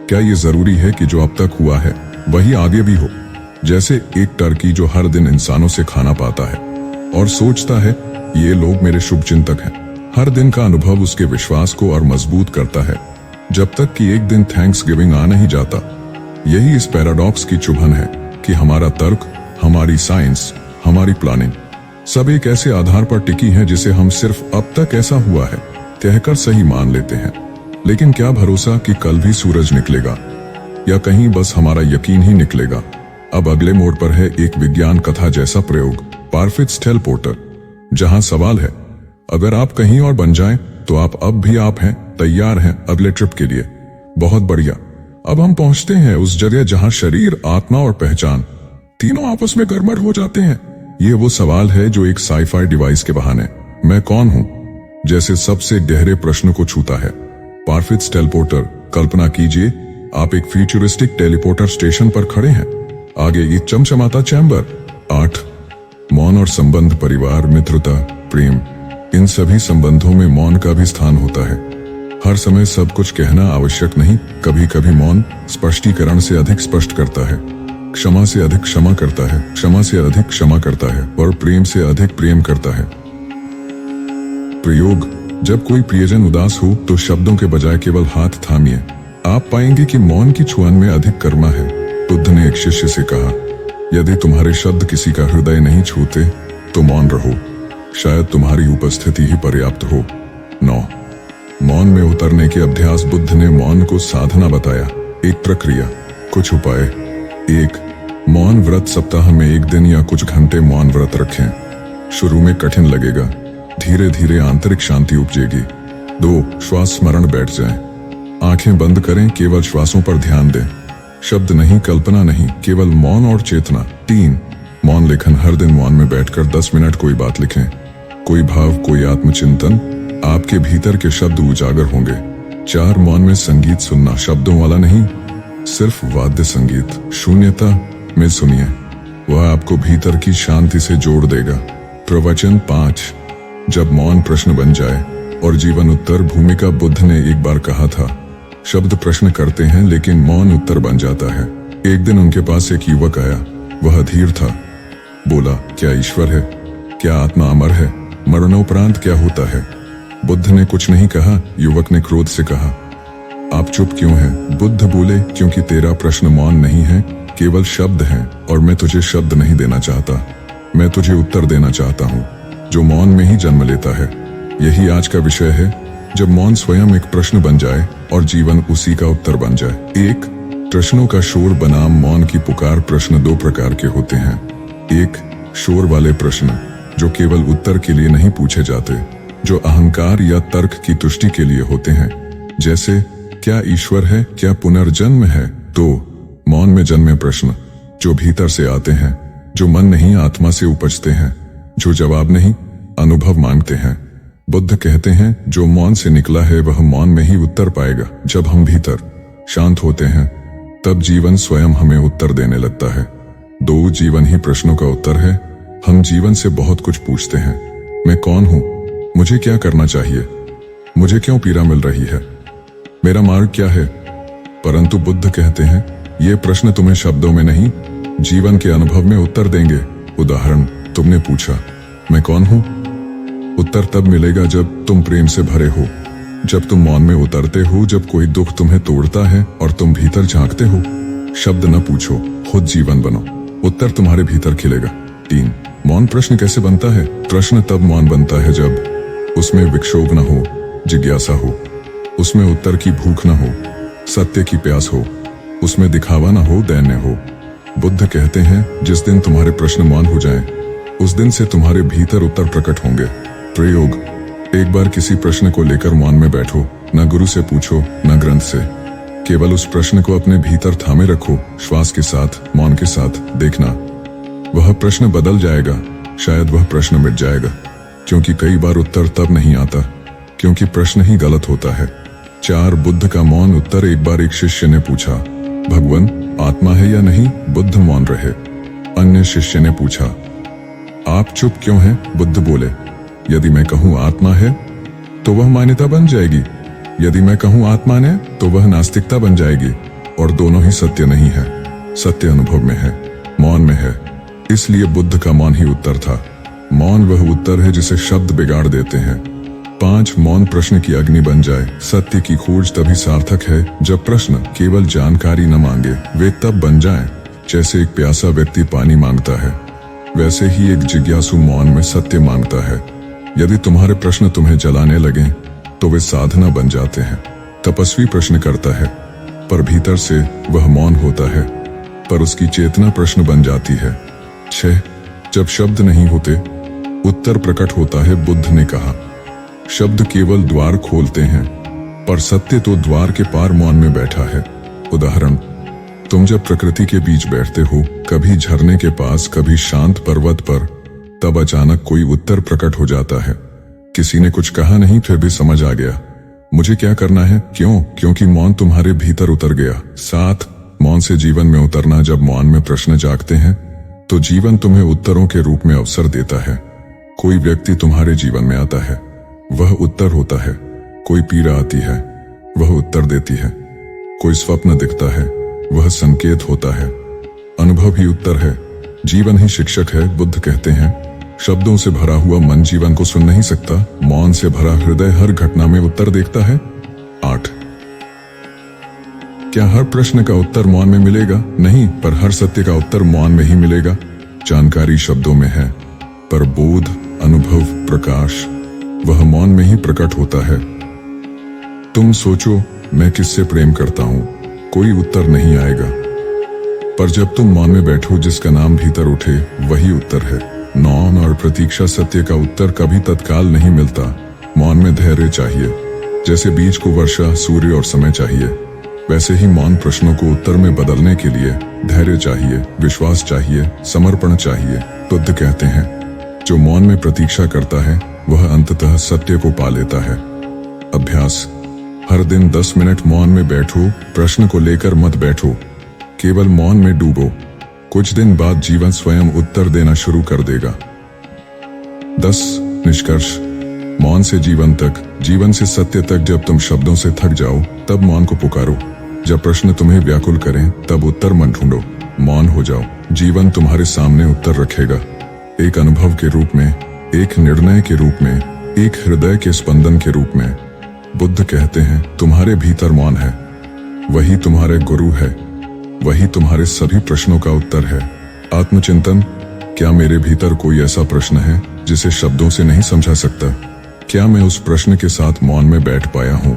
क्या ये जरूरी है कि जो अब तक हुआ है वही आगे भी हो? जैसे एक टर्की जो हर दिन इंसानों से खाना पाता है और सोचता है ये लोग मेरे शुभ चिंतक हैं। हर दिन का अनुभव उसके विश्वास को और मजबूत करता है, जब तक कि एक दिन थैंक्स गिविंग आ नहीं जाता। यही इस पैराडॉक्स की चुभन है कि हमारा तर्क, हमारी साइंस, हमारी प्लानिंग सब एक ऐसे आधार पर टिकी है जिसे हम सिर्फ अब तक ऐसा हुआ है कहकर सही मान लेते हैं। लेकिन क्या भरोसा कि कल भी सूरज निकलेगा, या कहीं बस हमारा यकीन ही निकलेगा। अब अगले मोड़ पर है एक विज्ञान कथा जैसा प्रयोग, पारफिट्स टेलीपोर्टर, जहां सवाल है अगर आप कहीं और बन जाएं तो आप अब भी आप हैं, तैयार हैं अगले ट्रिप के लिए। बहुत बढ़िया। अब हम पहुंचते हैं उस जगह जहां शरीर, आत्मा और पहचान तीनों आपस में गड़बड़ हो जाते हैं। ये वो सवाल है जो एक साईफाई डिवाइस के बहाने मैं कौन हूं जैसे सबसे गहरे प्रश्न को छूता है। पारफिट्स टेलीपोर्टर, कल्पना कीजिए आप एक फ्यूचरिस्टिक टेलीपोर्टर स्टेशन पर खड़े हैं। आगे एक चमचमाता चैम्बर। 8 मौन और संबंध, परिवार, मित्रता, प्रेम, इन सभी संबंधों में मौन का भी स्थान होता है। हर समय सब कुछ कहना आवश्यक नहीं। कभी कभी मौन स्पष्टीकरण से अधिक स्पष्ट करता है, क्षमा से अधिक क्षमा करता है, क्षमा से अधिक क्षमा करता है और प्रेम से अधिक प्रेम करता है। प्रयोग, जब कोई प्रियजन उदास हो तो शब्दों के बजाय केवल हाथ थामिए। आप पाएंगे कि मौन की छुअन में अधिक कर्मा है। बुद्ध ने एक शिष्य से कहा, यदि तुम्हारे शब्द किसी का हृदय नहीं छूते तो मौन रहो, शायद तुम्हारी उपस्थिति ही पर्याप्त हो। 9 मौन में उतरने के अभ्यास। बुद्ध ने मौन को साधना बताया, एक प्रक्रिया, कुछ उपाय। 1 मौन व्रत, सप्ताह में एक दिन या कुछ घंटे मौन व्रत रखें। शुरू में कठिन लगेगा, धीरे धीरे आंतरिक शांति उपजेगी। 2 श्वास स्मरण, बैठ जाएं, आंखें बंद करें, केवल श्वासों पर ध्यान दें, शब्द नहीं, कल्पना नहीं, केवल मौन और चेतना। 3 मौन लेखन, हर दिन मौन में बैठकर 10 मिनट कोई बात लिखें, कोई भाव, कोई आत्मचिंतन, आपके भीतर के शब्द उजागर होंगे। 4 मौन में संगीत सुनना, शब्दों वाला नहीं, सिर्फ वाद्य संगीत, शून्यता में सुनिए, वह आपको भीतर की शांति से जोड़ देगा। प्रवचन। 5 जब मौन प्रश्न बन जाए और जीवन उत्तर। भूमिका, बुद्ध ने एक बार कहा था, शब्द प्रश्न करते हैं लेकिन मौन उत्तर बन जाता है। एक दिन उनके पास एक युवक आया, वह अधीर था। बोला, क्या ईश्वर है? क्या आत्मा अमर है? मरणोपरांत क्या होता है? बुद्ध ने कुछ नहीं कहा। युवक ने क्रोध से कहा, आप चुप क्यों हैं? बुद्ध बोले, क्योंकि तेरा प्रश्न मौन नहीं है, केवल शब्द हैं, और मैं तुझे शब्द नहीं देना चाहता, मैं तुझे उत्तर देना चाहता हूँ जो मौन में ही जन्म लेता है। यही आज का विषय है, जब मौन स्वयं एक प्रश्न बन जाए और जीवन उसी का उत्तर बन जाए। 1 प्रश्नों का शोर बनाम मौन की पुकार। प्रश्न 2 प्रकार के होते हैं। 1 शोर वाले प्रश्न, जो केवल उत्तर के लिए नहीं पूछे जाते, जो अहंकार या तर्क की तुष्टि के लिए होते हैं, जैसे क्या ईश्वर है, क्या पुनर्जन्म है। 2 मौन में जन्मे प्रश्न, जो भीतर से आते हैं, जो मन नहीं आत्मा से उपजते हैं, जो जवाब नहीं अनुभव मांगते हैं। बुद्ध कहते हैं, जो मौन से निकला है वह मौन में ही उत्तर पाएगा। जब हम भीतर शांत होते हैं तब जीवन स्वयं हमें उत्तर देने लगता है। 2 जीवन ही प्रश्नों का उत्तर है। हम जीवन से बहुत कुछ पूछते हैं, मैं कौन हूं, मुझे क्या करना चाहिए, मुझे क्यों पीड़ा मिल रही है, मेरा मार्ग क्या है। परंतु बुद्ध कहते हैं, ये प्रश्न तुम्हें शब्दों में नहीं, जीवन के अनुभव में उत्तर देंगे। उदाहरण, तुमने पूछा, मैं कौन हूं? उत्तर तब मिलेगा जब तुम प्रेम से भरे हो, जब तुम मौन में उतरते हो, जब कोई दुख तुम्हें तोड़ता है और तुम भीतर झांकते हो। शब्द न पूछो, खुद जीवन बनो, उत्तर तुम्हारे भीतर खिलेगा। 3 मौन प्रश्न कैसे बनता है? प्रश्न तब मौन बनता है जब उसमें विक्षोभ न हो, जिज्ञासा हो, उसमें उत्तर की भूख न हो, सत्य की प्यास हो, उसमें दिखावा न हो, दैन्य हो। बुद्ध कहते हैं, जिस दिन तुम्हारे प्रश्न मौन हो जाएं, उस दिन से तुम्हारे भीतर उत्तर प्रकट होंगे। प्रयोग, एक बार किसी प्रश्न को लेकर मौन में बैठो, न गुरु से पूछो, न ग्रंथ से, केवल उस प्रश्न को अपने भीतर थामे रखो, श्वास के साथ, मौन के साथ। देखना, वह प्रश्न बदल जाएगा, शायद वह प्रश्न मिट जाएगा, क्योंकि कई बार उत्तर तब नहीं आता क्योंकि प्रश्न ही गलत होता है। 4 बुद्ध का मौन उत्तर। एक बार एक शिष्य ने पूछा, भगवान आत्मा है या नहीं? बुद्ध मौन रहे। अन्य शिष्य ने पूछा, आप चुप क्यों हैं? बुद्ध बोले, यदि मैं कहूं आत्मा है तो वह मान्यता बन जाएगी, यदि मैं कहूं आत्मा ने तो वह नास्तिकता बन जाएगी, और दोनों ही सत्य नहीं है। सत्य अनुभव में है, मौन में है। इसलिए बुद्ध का मौन ही उत्तर था। मौन वह उत्तर है जिसे शब्द बिगाड़ देते हैं। 5 मौन प्रश्न की अग्नि बन जाए। सत्य की खोज तभी सार्थक है जब प्रश्न केवल जानकारी न मांगे, वे तब बन जाएं जैसे एक प्यासा व्यक्ति पानी मांगता है, वैसे ही एक जिज्ञासु मौन में सत्य मांगता है। यदि तुम्हारे प्रश्न तुम्हें जलाने लगें तो वे साधना बन जाते हैं। तपस्वी प्रश्न करता है पर भीतर से वह मौन होता है, पर उसकी चेतना प्रश्न बन जाती है। 6 जब शब्द नहीं होते उत्तर प्रकट होता है। बुद्ध ने कहा, शब्द केवल द्वार खोलते हैं, पर सत्य तो द्वार के पार मौन में बैठा है। उदाहरण, तुम जब प्रकृति के बीच बैठते हो, कभी झरने के पास, कभी शांत पर्वत पर, तब अचानक कोई उत्तर प्रकट हो जाता है। किसी ने कुछ कहा नहीं, फिर भी समझ आ गया मुझे क्या करना है। क्यों? क्योंकि मौन तुम्हारे भीतर उतर गया। 7 मौन से जीवन में उतरना। जब मौन में प्रश्न जागते हैं तो जीवन तुम्हें उत्तरों के रूप में अवसर देता है। कोई व्यक्ति तुम्हारे जीवन में आता है, वह उत्तर होता है। कोई पीड़ा आती है, वह उत्तर देती है। कोई स्वप्न दिखता है, वह संकेत होता है। अनुभव ही उत्तर है, जीवन ही शिक्षक है। बुद्ध कहते हैं, शब्दों से भरा हुआ मन जीवन को सुन नहीं सकता, मौन से भरा हृदय हर घटना में उत्तर देखता है। 8 क्या हर प्रश्न का उत्तर मौन में मिलेगा? नहीं, पर हर सत्य का उत्तर मौन में ही मिलेगा। जानकारी शब्दों में है, पर बोध, अनुभव, प्रकाश वह मौन में ही प्रकट होता है। तुम सोचो, मैं किससे प्रेम करता हूं? कोई उत्तर नहीं आएगा, पर जब तुम मौन में बैठो, जिसका नाम भीतर उठे, वही उत्तर है। मौन और प्रतीक्षा सत्य का उत्तर कभी तत्काल नहीं मिलता। मौन में धैर्य चाहिए। जैसे बीज को वर्षा, सूर्य और समय चाहिए, वैसे ही मौन प्रश्नों को उत्तर में बदलने के लिए धैर्य चाहिए, विश्वास चाहिए, समर्पण चाहिए। बुद्ध कहते हैं, जो मौन में प्रतीक्षा करता है वह अंततः सत्य को पा लेता है। अभ्यास, हर दिन 10 मिनट मौन में बैठो। प्रश्न को लेकर मत बैठो, केवल मौन में डूबो। कुछ दिन बाद जीवन स्वयं उत्तर देना शुरू कर देगा। 10 निष्कर्ष। मौन से जीवन तक, जीवन से सत्य तक। जब तुम शब्दों से थक जाओ तब मौन को पुकारो। जब प्रश्न तुम्हें व्याकुल करें तब उत्तर मत ढूंढो, मौन हो जाओ। जीवन तुम्हारे सामने उत्तर रखेगा, एक अनुभव के रूप में, एक निर्णय के रूप में, एक हृदय के स्पंदन के रूप में। बुद्ध कहते हैं, तुम्हारे भीतर मौन है, वही तुम्हारे गुरु है, वही तुम्हारे सभी प्रश्नों का उत्तर है। आत्मचिंतन, क्या मेरे भीतर कोई ऐसा प्रश्न है जिसे शब्दों से नहीं समझा सकता? क्या मैं उस प्रश्न के साथ मौन में बैठ पाया हूँ?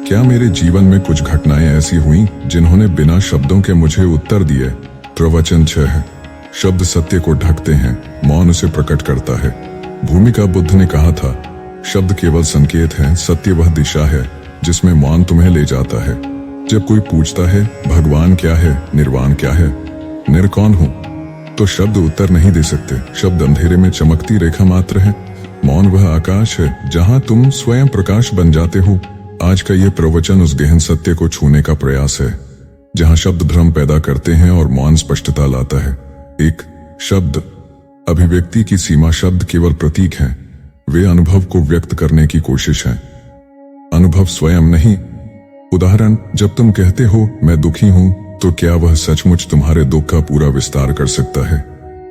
क्या मेरे जीवन में कुछ घटनाएं ऐसी हुई जिन्होंने बिना शब्दों के मुझे उत्तर दिए? प्रवचन 6। शब्द सत्य को ढकते हैं, मौन उसे प्रकट करता है। भूमिका, बुद्ध ने कहा था, शब्द केवल संकेत हैं, सत्य वह दिशा है जिसमें मौन तुम्हें ले जाता है। जब कोई पूछता है, भगवान क्या है, निर्वाण क्या है, निर कौन हूं, तो शब्द उत्तर नहीं दे सकते। शब्द अंधेरे में चमकती रेखा मात्र है। मौन वह आकाश है जहां तुम स्वयं प्रकाश बन जाते हो। आज का यह प्रवचन उस गहन सत्य को छूने का प्रयास है जहां शब्द भ्रम पैदा करते हैं और मौन स्पष्टता लाता है। एक शब्द, अभिव्यक्ति की सीमा। शब्द केवल प्रतीक हैं, वे अनुभव को व्यक्त करने की कोशिश है, अनुभव स्वयं नहीं। उदाहरण, जब तुम कहते हो मैं दुखी हूं, तो क्या वह सचमुच तुम्हारे दुख का पूरा विस्तार कर सकता है?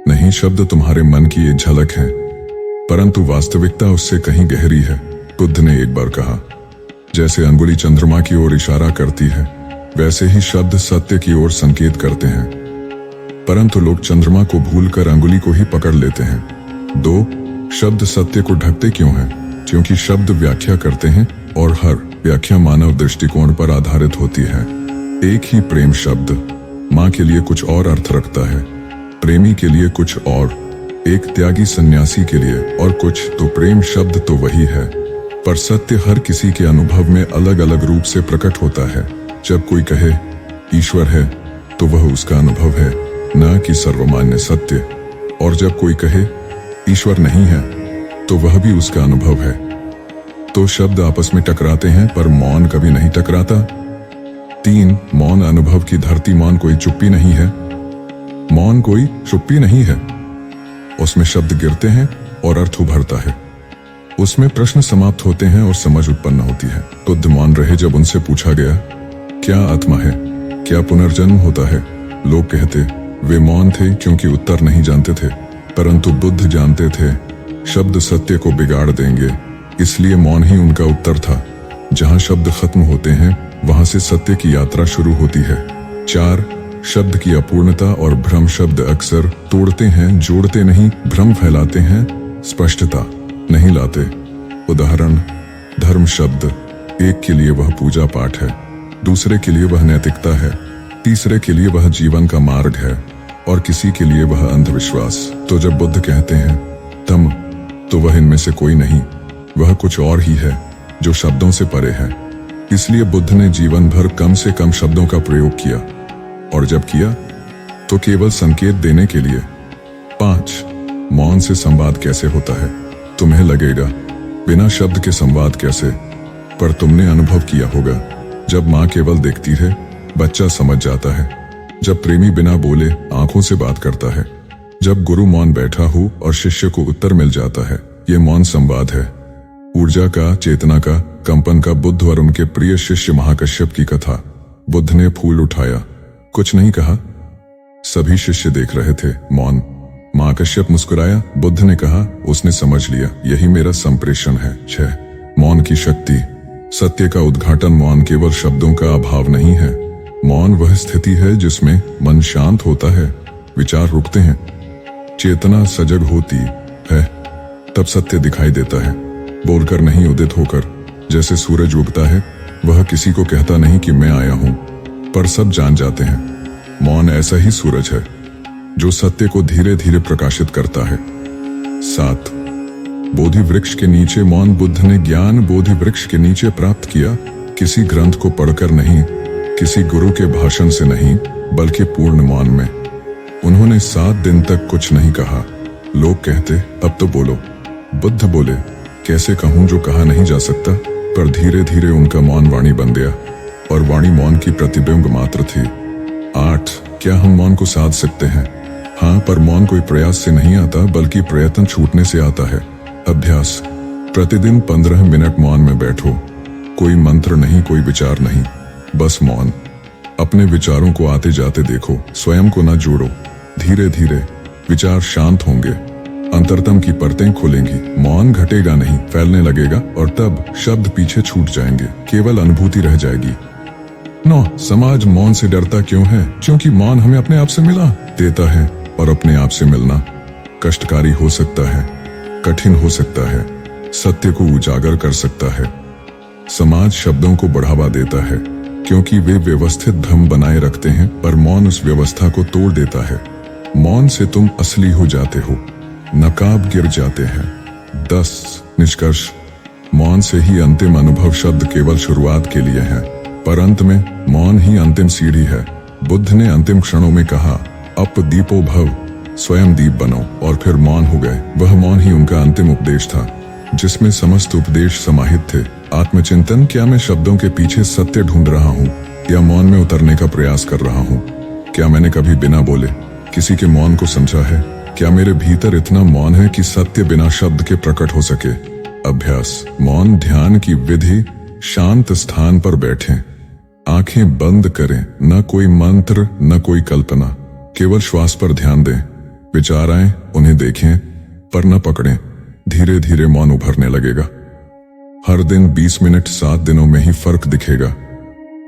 नहीं, शब्द तुम्हारे मन की एक झलक है, परंतु वास्तविकता उससे कहीं गहरी है। बुद्ध ने एक बार कहा, जैसे अंगुली चंद्रमा की ओर इशारा करती है, वैसे ही शब्द सत्य की ओर संकेत करते हैं, परंतु लोग चंद्रमा को भूलकर अंगुली को ही पकड़ लेते हैं। 2 शब्द सत्य को ढकते क्यों हैं? क्योंकि शब्द व्याख्या करते हैं और हर व्याख्या मानव दृष्टिकोण पर आधारित होती है। एक ही प्रेम शब्द माँ के लिए कुछ और अर्थ रखता है, प्रेमी के लिए कुछ और, एक त्यागी सन्यासी के लिए और कुछ। तो प्रेम शब्द तो वही है, पर सत्य हर किसी के अनुभव में अलग अलग रूप से प्रकट होता है। जब कोई कहे ईश्वर है तो वह उसका अनुभव है, न कि सर्वमान्य सत्य। और जब कोई कहे ईश्वर नहीं है तो वह भी उसका अनुभव है। तो शब्द आपस में टकराते हैं, पर मौन कभी नहीं टकराता। 3 मौन अनुभव की धरती। मौन कोई चुप्पी नहीं है, मौन कोई चुप्पी नहीं है, उसमें शब्द गिरते हैं और अर्थ उभरता है, उसमें प्रश्न समाप्त होते हैं और समझ उत्पन्न होती है। बुद्ध मौन रहे जब उनसे पूछा गया, क्या आत्मा है, क्या पुनर्जन्म होता है? लोग कहते वे मौन थे क्योंकि उत्तर नहीं जानते थे, परंतु बुद्ध जानते थे शब्द सत्य को बिगाड़ देंगे, इसलिए मौन ही उनका उत्तर था। जहां शब्द खत्म होते हैं वहां से सत्य की यात्रा शुरू होती है। 4 शब्द की अपूर्णता और भ्रम। शब्द अक्सर तोड़ते हैं, जोड़ते नहीं, भ्रम फैलाते हैं, स्पष्टता नहीं लाते। उदाहरण, धर्म शब्द, एक के लिए वह पूजा पाठ है, दूसरे के लिए वह नैतिकता है, तीसरे के लिए वह जीवन का मार्ग है और किसी के लिए वह अंधविश्वास। तो जब बुद्ध कहते हैं तम, तो वह इनमें से कोई नहीं, वह कुछ और ही है जो शब्दों से परे है। इसलिए बुद्ध ने जीवन भर कम से कम शब्दों का प्रयोग किया, और जब किया तो केवल संकेत देने के लिए। 5 मौन से संवाद कैसे होता है? तुम्हें लगेगा बिना शब्द के संवाद कैसे, पर तुमने अनुभव किया होगा। जब माँ केवल देखती है बच्चा समझ जाता है, जब प्रेमी बिना बोले आंखों से बात करता है, जब गुरु मौन बैठा हो और शिष्य को उत्तर मिल जाता है, ये मौन संवाद है। ऊर्जा का, चेतना का, कंपन का। बुद्ध और उनके प्रिय शिष्य महाकश्यप की कथा। बुद्ध ने फूल उठाया, कुछ नहीं कहा, सभी शिष्य देख रहे थे, मौन। महाकश्यप मुस्कुराया, बुद्ध ने कहा, उसने समझ लिया, यही मेरा संप्रेषण है। 6 मौन की शक्ति। सत्य का उद्घाटन। मौन केवल शब्दों का अभाव नहीं है, मौन वह स्थिति है जिसमें मन शांत होता है, विचार रुकते हैं, चेतना सजग होती है, तब सत्य दिखाई देता है, बोलकर नहीं, उदित होकर। जैसे सूरज उगता है, वह किसी को कहता नहीं कि मैं आया हूं, पर सब जान जाते हैं। मौन ऐसा ही सूरज है जो सत्य को धीरे धीरे प्रकाशित करता है। 7 बोधि वृक्ष के नीचे। मौन। बुद्ध ने ज्ञान बोधि वृक्ष के नीचे प्राप्त किया, किसी ग्रंथ को पढ़कर नहीं, किसी गुरु के भाषण से नहीं, बल्कि पूर्ण मौन में। उन्होंने 7 दिन तक कुछ नहीं कहा। लोग कहते, अब तो बोलो। बुद्ध बोले, कैसे कहूं जो कहा नहीं जा सकता? पर धीरे धीरे उनका मौन वाणी बन गया, और वाणी मौन की प्रतिबिंब मात्र थी। 8 क्या हम मौन को साध सकते हैं? हाँ, पर मौन कोई प्रयास से नहीं आता, बल्कि प्रयत्न छूटने से आता है। अभ्यास। प्रतिदिन 15 मिनट मौन में बैठो। कोई मंत्र नहीं, कोई विचार नहीं, बस मौन। अपने विचारों को आते जाते देखो, स्वयं को न जोड़ो। धीरे धीरे विचार शांत होंगे, अंतरतम की परतें खुलेंगी, मौन घटेगा नहीं, फैलने लगेगा, और तब शब्द पीछे छूट जाएंगे, केवल अनुभूति रह जाएगी। 9 समाज मौन से डरता क्यों है? क्योंकि मौन हमें अपने आप से मिला देता है, और अपने आप से मिलना कष्टकारी हो सकता है, कठिन हो सकता है, सत्य को उजागर कर सकता है। समाज शब्दों को बढ़ावा देता है क्योंकि वे व्यवस्थित भ्रम बनाए रखते हैं, पर मौन उस व्यवस्था को तोड़ देता है। मौन से तुम असली हो जाते हो, नकाब गिर जाते हैं। 10 निष्कर्ष। मौन से ही अंतिम अनुभव। शब्द केवल शुरुआत के लिए है, पर अंत में मौन ही अंतिम सीढ़ी है। बुद्ध ने अंतिम क्षणों में कहा, अप दीपो भव, स्वयं दीप बनो, और फिर मौन हो गए। वह मौन ही उनका अंतिम उपदेश था, जिसमें समस्त उपदेश समाहित थे। आत्मचिंतन। क्या मैं शब्दों के पीछे सत्य ढूंढ रहा हूँ, या मौन में उतरने का प्रयास कर रहा हूँ? क्या मैंने कभी बिना बोले किसी के मौन को समझा है? क्या मेरे भीतर इतना मौन है कि सत्य बिना शब्द के प्रकट हो सके? अभ्यास। मौन ध्यान की विधि। शांत स्थान पर बैठें, आंखें बंद करें, न कोई मंत्र, न कोई कल्पना, केवल श्वास पर ध्यान दें। विचार आए, उन्हें देखें, पर न पकड़ें। धीरे धीरे मौन उभरने लगेगा। हर दिन 20 मिनट, 7 दिनों में ही फर्क दिखेगा।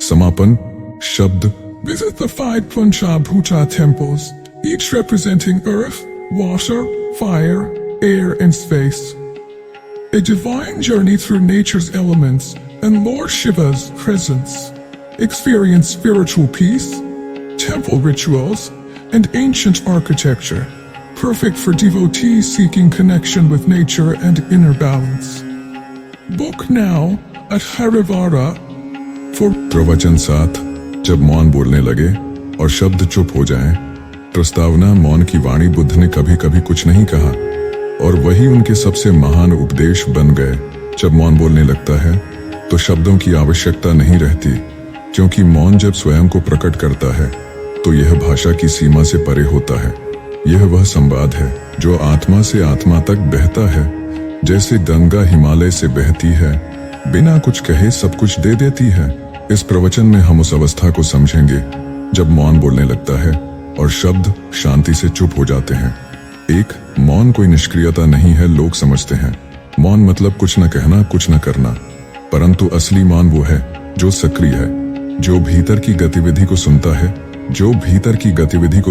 समापन। शब्द। Visit the 5 Panchabhuta temples, each representing earth, water, fire, air, and space. A divine journey through nature's elements and Lord Shiva's presence. Experience spiritual peace, temple rituals, and ancient architecture, perfect for devotees seeking connection with nature and inner balance. Book now at Harivara for प्रवचन 7। जब मौन बोलने लगे और शब्द चुप हो जाएं, प्रस्तावना। मौन की वाणी। बुद्ध ने कभी कभी कुछ नहीं कहा, और वही उनके सबसे महान उपदेश बन गए। जब मौन बोलने लगता है तो शब्दों की आवश्यकता नहीं रहती, क्योंकि मौन जब स्वयं को प्रकट करता है तो यह भाषा की सीमा से परे होता है। यह वह संवाद है जो आत्मा से आत्मा तक बहता है, जैसे गंगा हिमालय से बहती है, बिना कुछ कहे सब कुछ दे देती है। इस प्रवचन में हम उस अवस्था को समझेंगे जब मौन बोलने लगता है और शब्द शांति से चुप हो जाते हैं। एक, मौन कोई निष्क्रियता नहीं है। लोग समझते हैं मौन मतलब कुछ न कहना, कुछ न करना, परंतु असली मौन वो है जो सक्रिय है, जो भीतर की गतिविधि को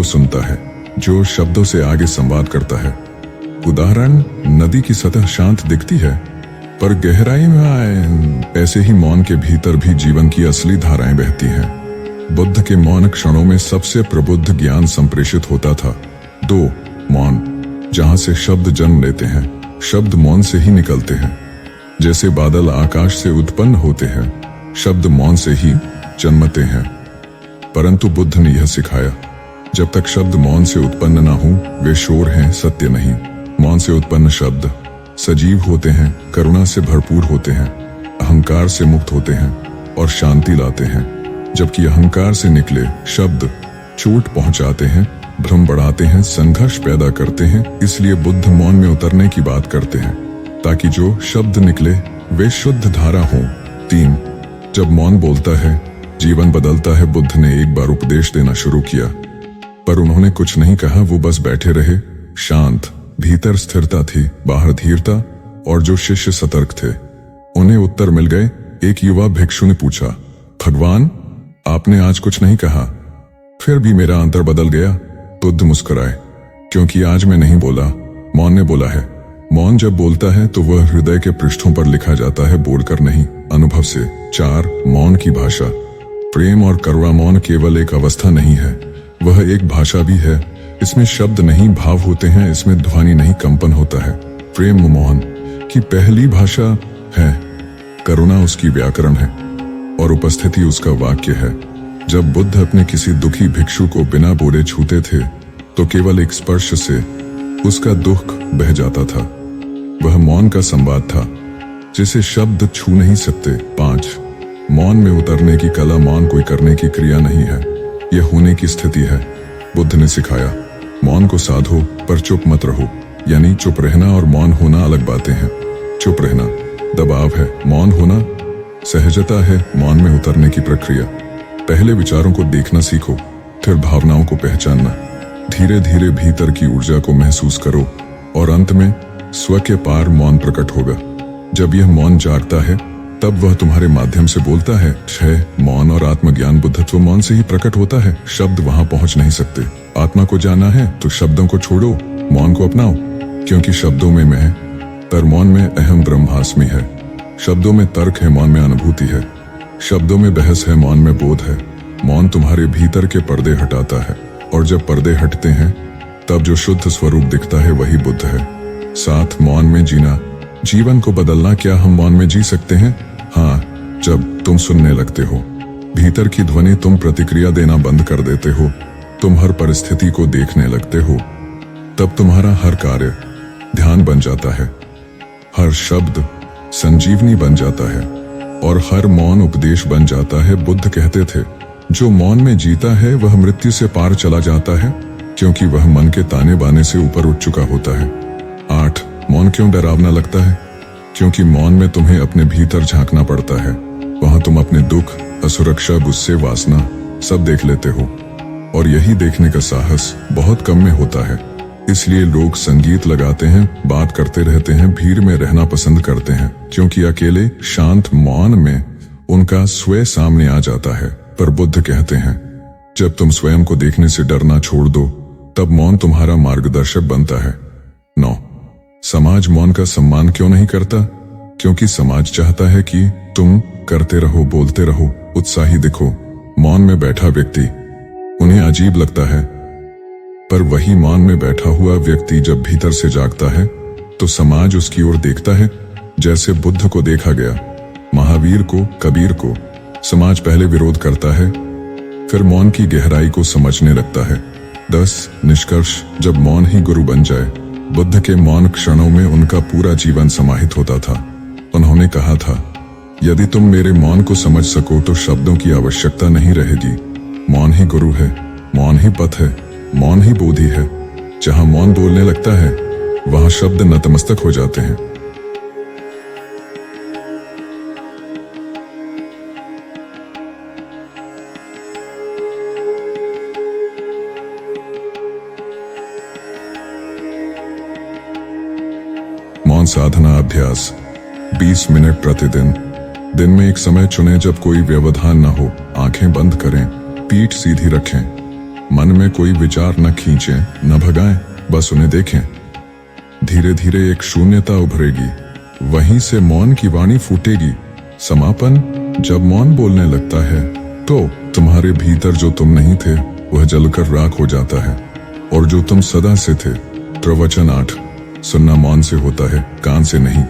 सुनता है, जो शब्दों से आगे संवाद करता है। उदाहरण, नदी की सतह शांत दिखती है पर गहराई में आए। ऐसे ही मौन के भीतर भी जीवन की असली धाराएं बहती हैं। बुद्ध के मौन क्षणों में सबसे प्रबुद्ध ज्ञान संप्रेषित होता था। 2, मौन, जहां से शब्द जन्म लेते हैं। शब्द मौन से ही निकलते हैं। जैसे बादल आकाश से उत्पन्न होते हैं, शब्द मौन से ही जन्मते हैं। परंतु बुद्ध ने यह सिखाया, जब तक शब्द मौन से उत्पन्न न हो वे शोर हैं, सत्य नहीं। मौन से उत्पन्न शब्द सजीव होते हैं, करुणा से भरपूर होते हैं, अहंकार से मुक्त होते हैं और शांति लाते हैं। जबकि अहंकार से निकले शब्द चोट पहुंचाते हैं, भ्रम बढ़ाते हैं, संघर्ष पैदा करते हैं। इसलिए बुद्ध मौन में उतरने की बात करते हैं ताकि जो शब्द निकले वे शुद्ध धारा हों। 3, जब मौन बोलता है जीवन बदलता है। बुद्ध ने एक बार उपदेश देना शुरू किया पर उन्होंने कुछ नहीं कहा, वो बस बैठे रहे, शांत। भीतर स्थिरता थी, बाहर धीरता, और जो शिष्य सतर्क थे उन्हें उत्तर मिल गए। एक युवा भिक्षु ने पूछा, भगवान आपने आज कुछ नहीं कहा, फिर भी मेरा अंतर बदल गया। बुद्ध मुस्कुराए, क्योंकि आज मैं नहीं बोला, मौन ने बोला है। मौन जब बोलता है तो वह हृदय के पृष्ठों पर लिखा जाता है, बोलकर नहीं, अनुभव से। 4, मौन की भाषा। प्रेम और करुणा मौन केवल एक अवस्था नहीं है, वह एक भाषा भी है। इसमें शब्द नहीं भाव होते हैं, इसमें ध्वनि नहीं कंपन होता है। प्रेम मौन की पहली भाषा है, करुणा उसकी व्याकरण है और उपस्थिति उसका वाक्य है। जब बुद्ध अपने किसी दुखी भिक्षु को बिना बोले छूते थे तो केवल एक स्पर्श से उसका दुख बह जाता था। वह मौन का संवाद था जिसे शब्द छू नहीं सकते। 5, मौन में उतरने की कला। मौन कोई करने की क्रिया नहीं है, यह होने की स्थिति है। बुद्ध ने सिखाया, मौन को साधो पर चुप मत रहो। यानी चुप रहना और मौन होना अलग बातें हैं। चुप रहना दबाव है, मौन होना सहजता है। मौन में उतरने की प्रक्रिया, पहले विचारों को देखना सीखो, फिर भावनाओं को पहचानना। धीरे धीरे भीतर की ऊर्जा को महसूस करो और अंत में स्व के पार मौन प्रकट होगा। जब यह मौन जागता है तब वह तुम्हारे माध्यम से बोलता है। 6, मौन और आत्मज्ञान। बुद्धत्व मौन से ही प्रकट होता है, शब्द वहां पहुंच नहीं सकते। आत्मा को जाना है तो शब्दों को छोड़ो, मौन को अपनाओ, क्योंकि शब्दों में मैं, पर मौन में अहम ब्रह्मास्मि है। शब्दों में तर्क है, मौन में अनुभूति है। शब्दों में बहस है, मौन में बोध है। मौन तुम्हारे भीतर के पर्दे हटाता है और जब पर्दे हटते हैं तब जो शुद्ध स्वरूप दिखता है वही बुद्ध है। 7, मौन में जीना। जीवन को बदलना। क्या हम मौन में जी सकते हैं? हाँ, जब तुम सुनने लगते हो भीतर की ध्वनि, तुम प्रतिक्रिया देना बंद कर देते हो, तुम हर परिस्थिति को देखने लगते हो, तब तुम्हारा हर कार्य ध्यान बन जाता है, हर शब्द संजीवनी बन जाता है और हर मौन उपदेश बन जाता है। बुद्ध कहते थे, जो मौन में जीता है वह मृत्यु से पार चला जाता है, क्योंकि वह मन के ताने बाने से ऊपर उठ चुका होता है। 8, मौन क्यों डरावना लगता है? क्योंकि मौन में तुम्हें अपने भीतर झांकना पड़ता है। वहां तुम अपने दुख, असुरक्षा, गुस्से, वासना सब देख लेते हो और यही देखने का साहस बहुत कम में होता है। इसलिए लोग संगीत लगाते हैं, बात करते रहते हैं, भीड़ में रहना पसंद करते हैं, क्योंकि अकेले शांत मौन में उनका स्वयं सामने आ जाता है। पर बुद्ध कहते हैं, जब तुम स्वयं को देखने से डरना छोड़ दो तब मौन तुम्हारा मार्गदर्शक बनता है। 9, समाज मौन का सम्मान क्यों नहीं करता? क्योंकि समाज चाहता है कि तुम करते रहो, बोलते रहो, उत्साही दिखो। मौन में बैठा व्यक्ति उन्हें अजीब लगता है, पर वही मौन में बैठा हुआ व्यक्ति जब भीतर से जागता है तो समाज उसकी ओर देखता है, जैसे बुद्ध को देखा गया, महावीर को, कबीर को। समाज पहले विरोध करता है, फिर मौन की गहराई को समझने लगता है। 10, निष्कर्ष। जब मौन ही गुरु बन जाए। बुद्ध के मौन क्षणों में उनका पूरा जीवन समाहित होता था। उन्होंने कहा था, यदि तुम मेरे मौन को समझ सको तो शब्दों की आवश्यकता नहीं रहेगी। मौन ही गुरु है। मौन ही पथ है, मौन ही बोधि है। जहां मौन बोलने लगता है वहां शब्द नतमस्तक हो जाते हैं। मौन साधना अभ्यास 20 मिनट प्रतिदिन। दिन में एक समय चुनें जब कोई व्यवधान न हो। आंखें बंद करें, पीठ सीधी रखें, मन में कोई विचार न खींचें, न भगाएं, बस उन्हें देखें। धीरे धीरे एक शून्यता उभरेगी, वहीं से मौन की वाणी फूटेगी। समापन। जब मौन बोलने लगता है तो तुम्हारे भीतर जो तुम नहीं थे वह जलकर राख हो जाता है, और जो तुम सदा से थे। प्रवचन 8। सुनना मौन से होता है, कान से नहीं।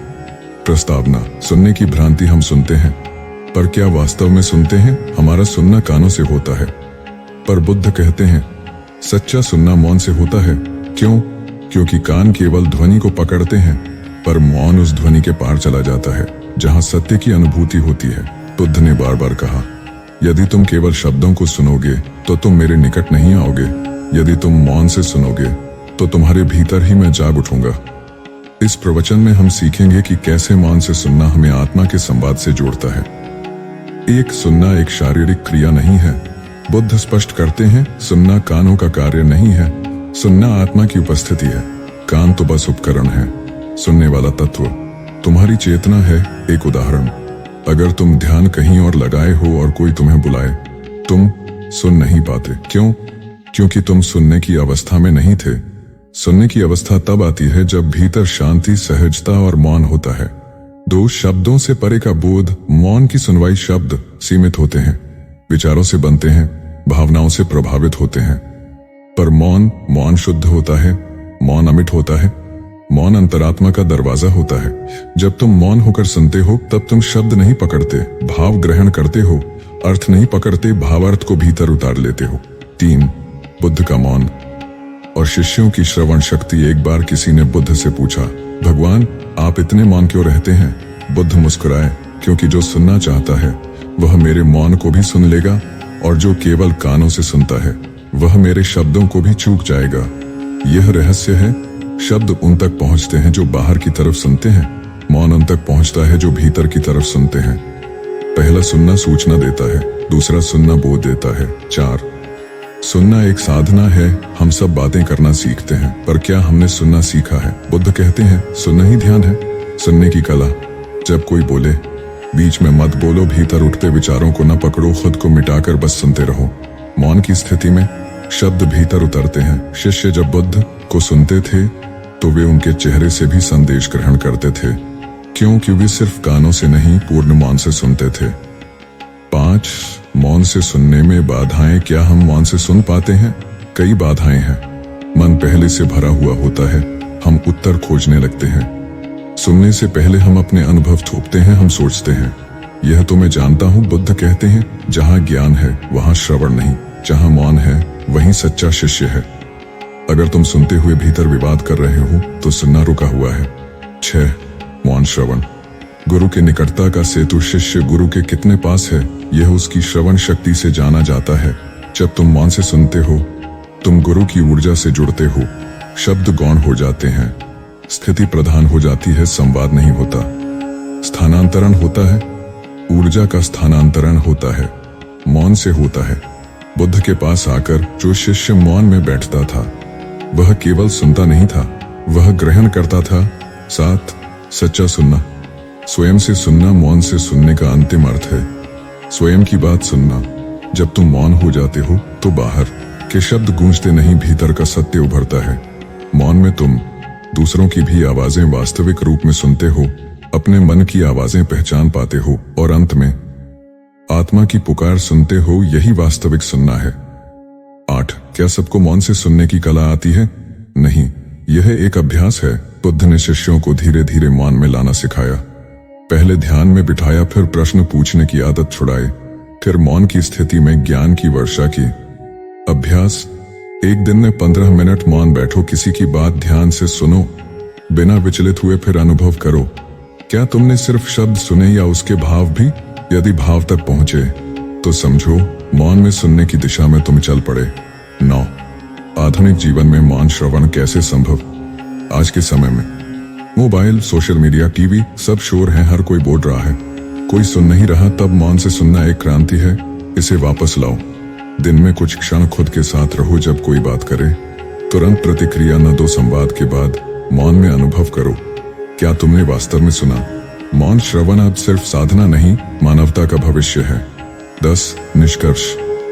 प्रस्तावना। सुनने की भ्रांति हम सुनते हैं, पर क्या वास्तव में सुनते हैं? हमारा सुनना कानों से होता है, पर बुद्ध कहते हैं सच्चा सुनना मौन से होता है। क्यों? क्योंकि कान केवल ध्वनि को पकड़ते हैं, पर मौन उस ध्वनि के पार चला जाता है जहां सत्य की अनुभूति होती है। बुद्ध ने बार बार कहा, यदि तुम केवल शब्दों को सुनोगे तो तुम मेरे निकट नहीं आओगे। यदि तुम मौन से सुनोगे तो तुम्हारे भीतर ही मैं जाग उठूंगा। इस प्रवचन में हम सीखेंगे कि कैसे मौन से सुनना हमें आत्मा के संवाद से जोड़ता है। एक सुनना एक शारीरिक क्रिया नहीं है। बुद्ध स्पष्ट करते हैं, सुनना कानों का कार्य नहीं है, सुनना आत्मा की उपस्थिति है। कान तो बस उपकरण है, सुनने वाला तत्व तुम्हारी चेतना है। एक उदाहरण, अगर तुम ध्यान कहीं और लगाए हो और कोई तुम्हें बुलाए, तुम सुन नहीं पाते। क्यों? क्योंकि तुम सुनने की अवस्था में नहीं थे। सुनने की अवस्था तब आती है जब भीतर शांति, सहजता और मौन होता है। दो शब्दों से परे का बोध। मौन की सुनवाई शब्द सीमित होते हैं, विचारों से बनते हैं, भावनाओं से प्रभावित होते हैं, पर मौन शुद्ध होता है, मौन अमिट होता है, मौन अंतरात्मा का दरवाजा होता है। जब तुम मौन होकर सुनते हो तब तुम शब्द नहीं पकड़ते, भाव ग्रहण करते हो। अर्थ नहीं पकड़ते, भावार्थ को भीतर उतार लेते हो। 3. बुद्ध का मौन और शिष्यों की श्रवण शक्ति। एक बार किसी ने बुद्ध से पूछा, भगवान आप इतने मौन क्यों रहते हैं? बुद्ध मुस्कुराए, क्योंकि जो सुनना चाहता है वह मेरे मौन को भी सुन लेगा, और जो केवल कानों से सुनता है वह मेरे शब्दों को भी चूक जाएगा। यह रहस्य है। शब्द उन तक पहुंचते हैं जो बाहर की तरफ सुनते हैं, मौन उन तक पहुंचता है जो भीतर की तरफ सुनते हैं। पहला सुनना सूचना देता है, दूसरा सुनना बोध देता है। 4. सुनना एक साधना है। हम सब बातें करना सीखते हैं, पर क्या हमने सुनना सीखा है? बुद्ध कहते हैं सुनना ही ध्यान है, सुनने की कला। जब कोई बोले बीच में मत बोलो, भीतर उठते विचारों को न पकड़ो, खुद को मिटाकर बस सुनते रहो। मौन की स्थिति में शब्द भीतर उतरते हैं। शिष्य जब बुद्ध को सुनते थे तो वे उनके चेहरे से भी संदेश ग्रहण करते थे। क्यों? क्योंकि वे सिर्फ कानों से नहीं, पूर्ण मौन से सुनते थे। 5. मौन से सुनने में बाधाएं। क्या हम मौन से सुन पाते हैं? कई बाधाएं हैं। मन पहले से भरा हुआ होता है, हम उत्तर खोजने लगते हैं। सुनने से पहले हम अपने अनुभव थोपते हैं, हम सोचते हैं यह तो मैं जानता हूं। बुद्ध कहते हैं जहां ज्ञान है वहां श्रवण नहीं, जहां मौन है वहीं सच्चा शिष्य है। अगर तुम सुनते हुए भीतर विवाद कर रहे हो तो सुनना रुका हुआ है। 6. मौन श्रवण। गुरु के निकटता का सेतु। शिष्य गुरु के कितने पास है यह उसकी श्रवण शक्ति से जाना जाता है। जब तुम मौन से सुनते हो तुम गुरु की ऊर्जा से जुड़ते हो। शब्द गौण हो जाते हैं, स्थिति प्रधान हो जाती है, संवाद नहीं होता, स्थानांतरण होता है। ऊर्जा का स्थानांतरण होता है, मौन से होता है। बुद्ध के पास आकर जो शिष्य मौन में बैठता था वह केवल सुनता नहीं था, वह ग्रहण करता था। 7. सच्चा सुनना। स्वयं से सुनना मौन से सुनने का अंतिम अर्थ है। स्वयं की बात सुनना। जब तुम मौन हो जाते हो तो बाहर के शब्द गूंजते नहीं, भीतर का सत्य उभरता है। मौन में तुम दूसरों की भी आवाजें वास्तविक रूप में सुनते हो, अपने मन की आवाजें पहचान पाते हो, और अंत में आत्मा की पुकार सुनते हो। यही वास्तविक सुनना है। 8. क्या सबको मौन से सुनने की कला आती है? नहीं, यह एक अभ्यास है। बुद्ध ने शिष्यों को धीरे धीरे मौन में लाना सिखाया। पहले ध्यान में बिठाया, फिर प्रश्न पूछने की आदत छुड़ाई, फिर मौन की स्थिति में ज्ञान की वर्षा की। अभ्यास। एक दिन में 15 मिनट मौन बैठो, किसी की बात ध्यान से सुनो, बिना विचलित हुए, फिर अनुभव करो। क्या तुमने सिर्फ शब्द सुने या उसके भाव भी? यदि भाव तक पहुंचे तो समझो मौन में सुनने की दिशा में तुम चल पड़े। 9. आधुनिक जीवन में मौन श्रवण कैसे संभव? आज के समय में मोबाइल, सोशल मीडिया, टीवी सब शोर है, हर कोई बोल रहा है, कोई सुन नहीं रहा। तब मौन से सुनना एक क्रांति है। इसे वापस लाओ। दिन में कुछ क्षण खुद के साथ रहो। जब कोई बात करे तुरंत प्रतिक्रिया न दो। संवाद के बाद मौन में अनुभव करो, क्या तुमने वास्तव में सुना? मौन श्रवण अब सिर्फ साधना नहीं, मानवता का भविष्य है। 10. निष्कर्ष: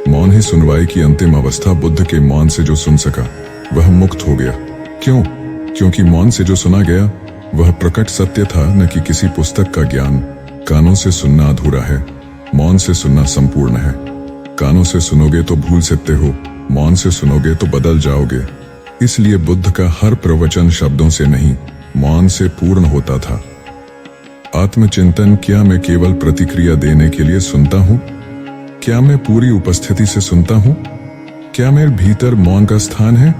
मौन ही सुनवाई की अंतिम अवस्था। बुद्ध के मौन से जो सुन सका वह मुक्त हो गया। क्यों? क्योंकि मौन से जो सुना गया वह प्रकट सत्य था, न कि किसी पुस्तक का ज्ञान। कानों से सुनना अधूरा है, मौन से सुनना संपूर्ण है। कानों से सुनोगे तो भूल सकते हो, मौन से सुनोगे तो बदल जाओगे। इसलिए बुद्ध का हर प्रवचन शब्दों से नहीं, मौन से पूर्ण होता था। आत्मचिंतन: क्या मैं केवल प्रतिक्रिया देने के लिए सुनता हूँ? क्या मैं पूरी उपस्थिति से सुनता हूँ? क्या मेरे भीतर मौन का स्थान है?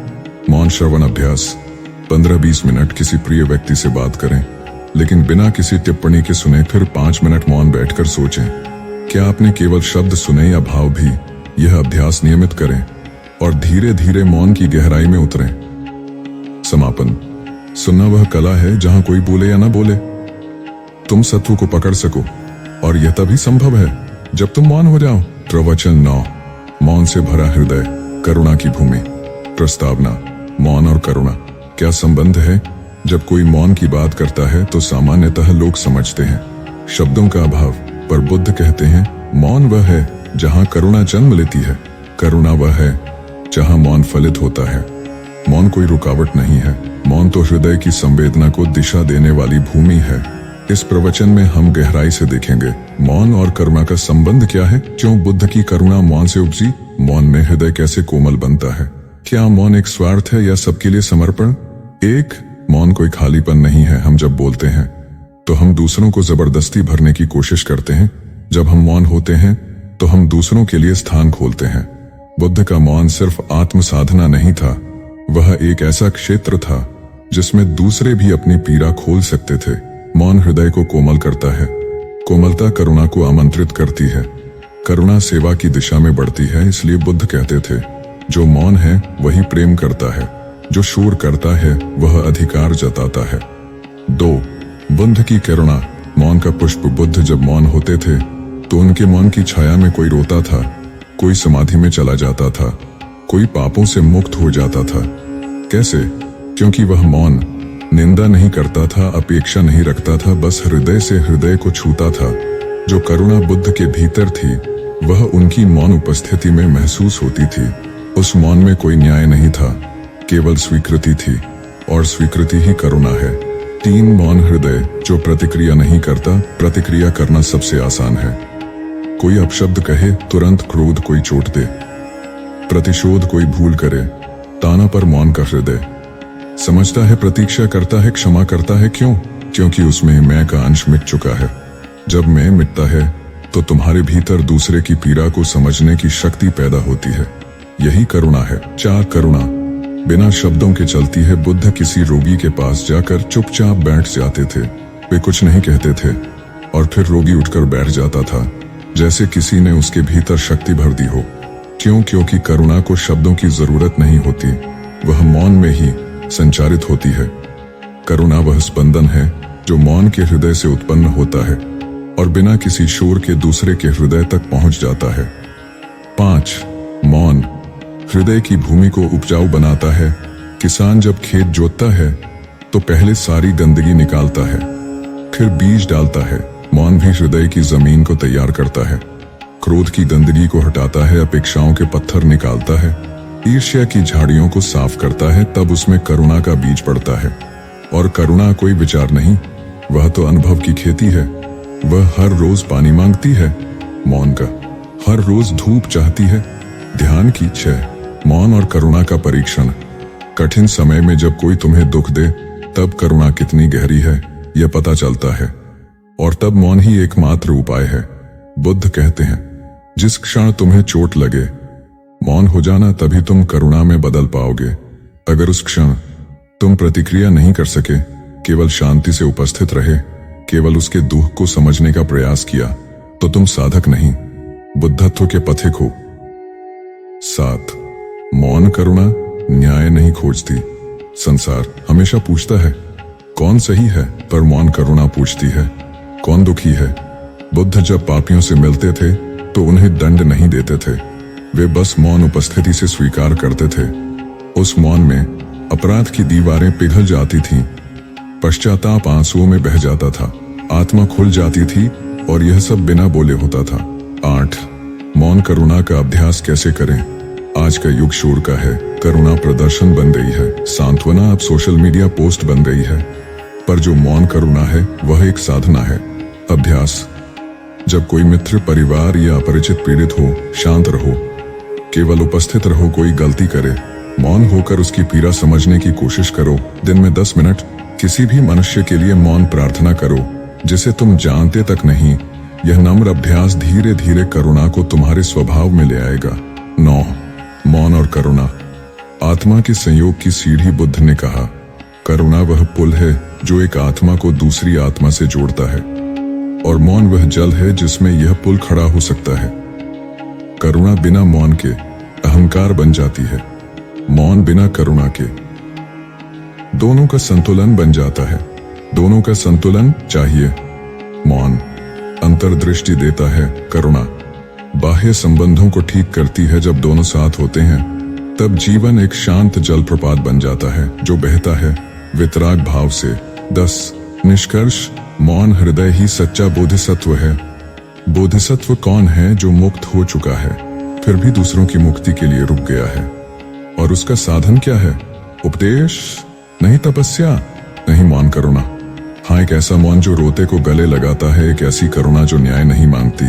मौन श्रवण अभ्यास: 15-20 मिनट किसी प्रिय व्यक्ति से बात करें, लेकिन बिना किसी टिप्पणी के सुने। फिर 5 मिनट मौन बैठकर सोचें, क्या आपने केवल शब्द सुने या भाव भी? यह अभ्यास नियमित करें और धीरे धीरे मौन की गहराई में उतरें। समापन: सुनना वह कला है जहां कोई बोले या ना बोले तुम सत्व को पकड़ सको, और यह तभी संभव है जब तुम मौन हो जाओ। प्रवचन 9: मौन से भरा हृदय, करुणा की भूमि। प्रस्तावना: मौन और करुणा क्या संबंध है? जब कोई मौन की बात करता है तो सामान्यतः लोग समझते हैं शब्दों का अभाव, पर बुद्ध कहते हैं मौन वह है जहां करुणा जन्म लेती है। करुणा वह है जहां मौन फलित होता है। मौन कोई रुकावट नहीं है, मौन तो हृदय की संवेदना को दिशा देने वाली भूमि है। इस प्रवचन में हम गहराई से देखेंगे मौन और करुणा का संबंध क्या है, क्यों बुद्ध की करुणा मौन से उपजी, मौन में हृदय कैसे कोमल बनता है, क्या मौन एक स्वार्थ है या सबके लिए समर्पण। 1. मौन कोई खालीपन नहीं है। हम जब बोलते हैं तो हम दूसरों को जबरदस्ती भरने की कोशिश करते हैं। जब हम मौन होते हैं तो हम दूसरों के लिए स्थान खोलते हैं। बुद्ध का मौन सिर्फ आत्म साधना नहीं था, वह एक ऐसा क्षेत्र था जिसमें दूसरे भी अपनी पीड़ा खोल सकते थे। मौन हृदय को कोमल करता है, कोमलता करुणा को आमंत्रित करती है, करुणा सेवा की दिशा में बढ़ती है। इसलिए बुद्ध कहते थे जो मौन है वही प्रेम करता है, जो शोर करता है वह अधिकार जताता है। 2. बुद्ध की करुणा, मौन का पुष्प। बुद्ध जब मौन होते थे तो उनके मौन की छाया में कोई रोता था, कोई समाधि में चला जाता था, कोई पापों से मुक्त हो जाता था। कैसे? क्योंकि वह मौन निंदा नहीं करता था, अपेक्षा नहीं रखता था, बस हृदय से हृदय को छूता था। जो करुणा बुद्ध के भीतर थी वह उनकी मौन उपस्थिति में महसूस होती थी। उस मौन में कोई न्याय नहीं था, केवल स्वीकृति थी, और स्वीकृति ही करुणा है। 3. मौन हृदय जो प्रतिक्रिया नहीं करता। प्रतिक्रिया करना सबसे आसान है। कोई अपशब्द कहे तुरंत क्रोध, कोई चोट दे, प्रतिशोध कोई भूल करे, ताना पर मौन का हृदय समझता है, प्रतीक्षा करता है, क्षमा करता है। क्यों? क्योंकि उसमें मैं का अंश मिट चुका है। जब मैं मिटता है तो तुम्हारे भीतर दूसरे की पीड़ा को समझने की शक्ति पैदा होती है। यही करुणा है। 4. करुणा बिना शब्दों के चलती है। बुद्ध किसी रोगी के पास जाकर चुपचाप बैठ जाते थे। वे कुछ नहीं कहते थे और फिर रोगी उठकर बैठ जाता था, जैसे किसी ने उसके भीतर शक्ति भर दी हो। क्यों? क्योंकि करुणा को शब्दों की जरूरत नहीं होती, वह मौन में ही संचारित होती है। करुणा वह स्पंदन है जो मौन के हृदय से उत्पन्न होता है और बिना किसी शोर के दूसरे के हृदय तक पहुंच जाता है। 5. मौन हृदय की भूमि को उपजाऊ बनाता है। किसान जब खेत जोतता है तो पहले सारी गंदगी निकालता है, फिर बीज डालता है। मौन भी हृदय की जमीन को तैयार करता है, क्रोध की गंदगी को हटाता है, अपेक्षाओं के पत्थर निकालता है, ईर्ष्या की झाड़ियों को साफ करता है। तब उसमें करुणा का बीज पड़ता है। और करुणा कोई विचार नहीं, वह तो अनुभव की खेती है। वह हर रोज पानी मांगती है, मौन का। हर रोज धूप चाहती है, ध्यान की इच्छा। मौन और करुणा का परीक्षण। कठिन समय में जब कोई तुम्हें दुख दे तब करुणा कितनी गहरी है यह पता चलता है, और तब मौन ही एकमात्र उपाय है। बुद्ध कहते हैं जिस क्षण तुम्हें चोट लगे मौन हो जाना, तभी तुम करुणा में बदल पाओगे। अगर उस क्षण तुम प्रतिक्रिया नहीं कर सके, केवल शांति से उपस्थित रहे, केवल उसके दुख को समझने का प्रयास किया, तो तुम साधक नहीं बुद्धत्व के पथिक हो। 7. मौन करुणा न्याय नहीं खोजती। संसार हमेशा पूछता है कौन सही है, पर मौन करुणा पूछती है कौन दुखी है। बुद्ध जब पापियों से मिलते थे तो उन्हें दंड नहीं देते थे, वे बस मौन उपस्थिति से स्वीकार करते थे। उस मौन में अपराध की दीवारें पिघल जाती थीं, पश्चाताप आंसुओं में बह जाता था, आत्मा खुल जाती थी और यह सब बिना बोले होता था। 8 मौन करुणा का अभ्यास कैसे करें। आज का युग शोर का है, करुणा प्रदर्शन बन गई है, सांत्वना अब सोशल मीडिया पोस्ट बन गई है, पर जो मौन करुणा है वह एक साधना है। अभ्यास। जब कोई मित्र, परिवार या अपरिचित पीड़ित हो, शांत रहो, केवल उपस्थित रहो। कोई गलती करे, मौन होकर उसकी पीड़ा समझने की कोशिश करो। दिन में 10 मिनट किसी भी मनुष्य के लिए मौन प्रार्थना करो जिसे तुम जानते तक नहीं। यह नम्र अभ्यास धीरे धीरे करुणा को तुम्हारे स्वभाव में ले आएगा। 9 मौन और करुणा आत्मा के संयोग की सीढ़ी। बुद्ध ने कहा करुणा वह पुल है जो एक आत्मा को दूसरी आत्मा से जोड़ता है, और मौन वह जल है जिसमें यह पुल खड़ा हो सकता है। करुणा बिना मौन के अहंकार बन जाती है, मौन बिना करुणा के दोनों का संतुलन बन जाता है। दोनों का संतुलन चाहिए। मौन अंतर्दृष्टि देता है, करुणा बाह्य संबंधों को ठीक करती है। जब दोनों साथ होते हैं तब जीवन एक शांत जलप्रपात बन जाता है जो बहता है वितराग भाव से। 10 निष्कर्ष। मौन हृदय ही सच्चा बोधिसत्व है। बोधिसत्व कौन है? जो मुक्त हो चुका है फिर भी दूसरों की मुक्ति के लिए रुक गया है। और उसका साधन क्या है? उपदेश नहीं, तपस्या नहीं, मौन करुणा। हाँ, एक ऐसा मौन जो रोते को गले लगाता है, एक ऐसी करुणा जो न्याय नहीं मांगती,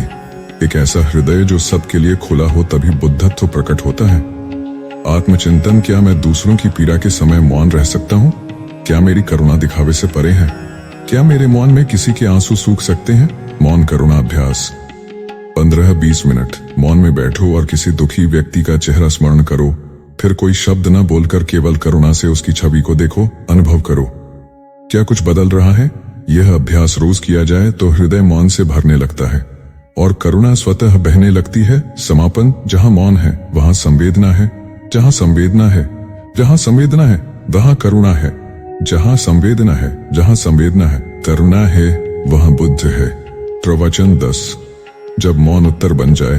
एक ऐसा हृदय जो सबके लिए खुला हो, तभी बुद्धत्व प्रकट होता है। आत्मचिंतन। क्या मैं दूसरों की पीड़ा के समय मौन रह सकता हूँ? क्या मेरी करुणा दिखावे से परे है? क्या मेरे मौन में किसी के आंसू सूख सकते हैं? मौन करुणा अभ्यास। 15-20 मिनट मौन में बैठो और किसी दुखी व्यक्ति का चेहरा स्मरण करो। फिर कोई शब्द न बोलकर केवल करुणा से उसकी छवि को देखो, अनुभव करो। क्या कुछ बदल रहा है? यह अभ्यास रोज किया जाए तो हृदय मौन से भरने लगता है और करुणा स्वतः बहने लगती है। समापन। जहां मौन है वहां संवेदना है, जहां संवेदना है वहां करुणा है, जहां संवेदना है करुणा है, वहां बुद्ध है। प्रवचन 10 जब मौन उत्तर बन जाए।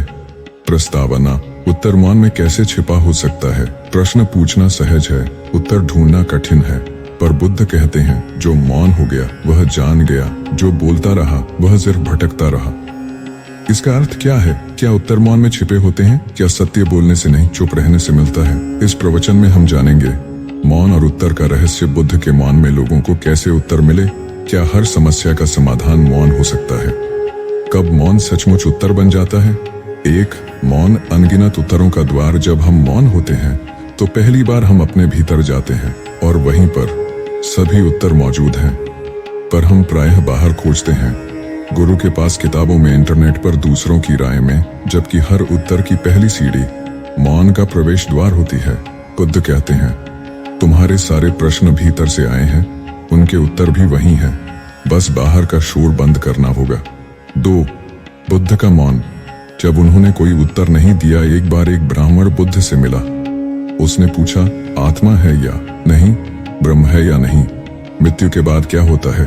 प्रस्तावना। उत्तर मौन में कैसे छिपा हो सकता है? प्रश्न पूछना सहज है, उत्तर ढूंढना कठिन है। पर बुद्ध कहते हैं जो मौन हो गया वह जान गया, जो बोलता रहा वह सिर्फ भटकता रहा। इसका अर्थ क्या है? क्या उत्तर मौन में छिपे होते हैं? क्या सत्य बोलने से नहीं, चुप रहने से मिलता है? इस प्रवचन में हम जानेंगे मौन और उत्तर का रहस्य। बुद्ध के मौन में लोगों को कैसे उत्तर मिले? क्या हर समस्या का समाधान मौन हो सकता है? कब मौन सचमुच उत्तर बन जाता है? 1 मौन अनगिनत उत्तरों का द्वार। जब हम मौन होते हैं तो पहली बार हम अपने भीतर जाते हैं और वहीं पर सभी उत्तर मौजूद हैं, पर हम प्रायः बाहर खोजते हैं। गुरु के पास, किताबों में, इंटरनेट पर, दूसरों की राय में, जबकि हर उत्तर की पहली सीढ़ी मौन का प्रवेश द्वार होती है। बुद्ध कहते हैं तुम्हारे सारे प्रश्न भीतर से आए हैं, उनके उत्तर भी वही हैं, बस बाहर का शोर बंद करना होगा। 2 बुद्ध का मौन। जब उन्होंने कोई उत्तर नहीं दिया, एक बार एक ब्राह्मण बुद्ध से मिला। उसने पूछा आत्मा है या नहीं, ब्रह्म है या नहीं, मृत्यु के बाद क्या होता है?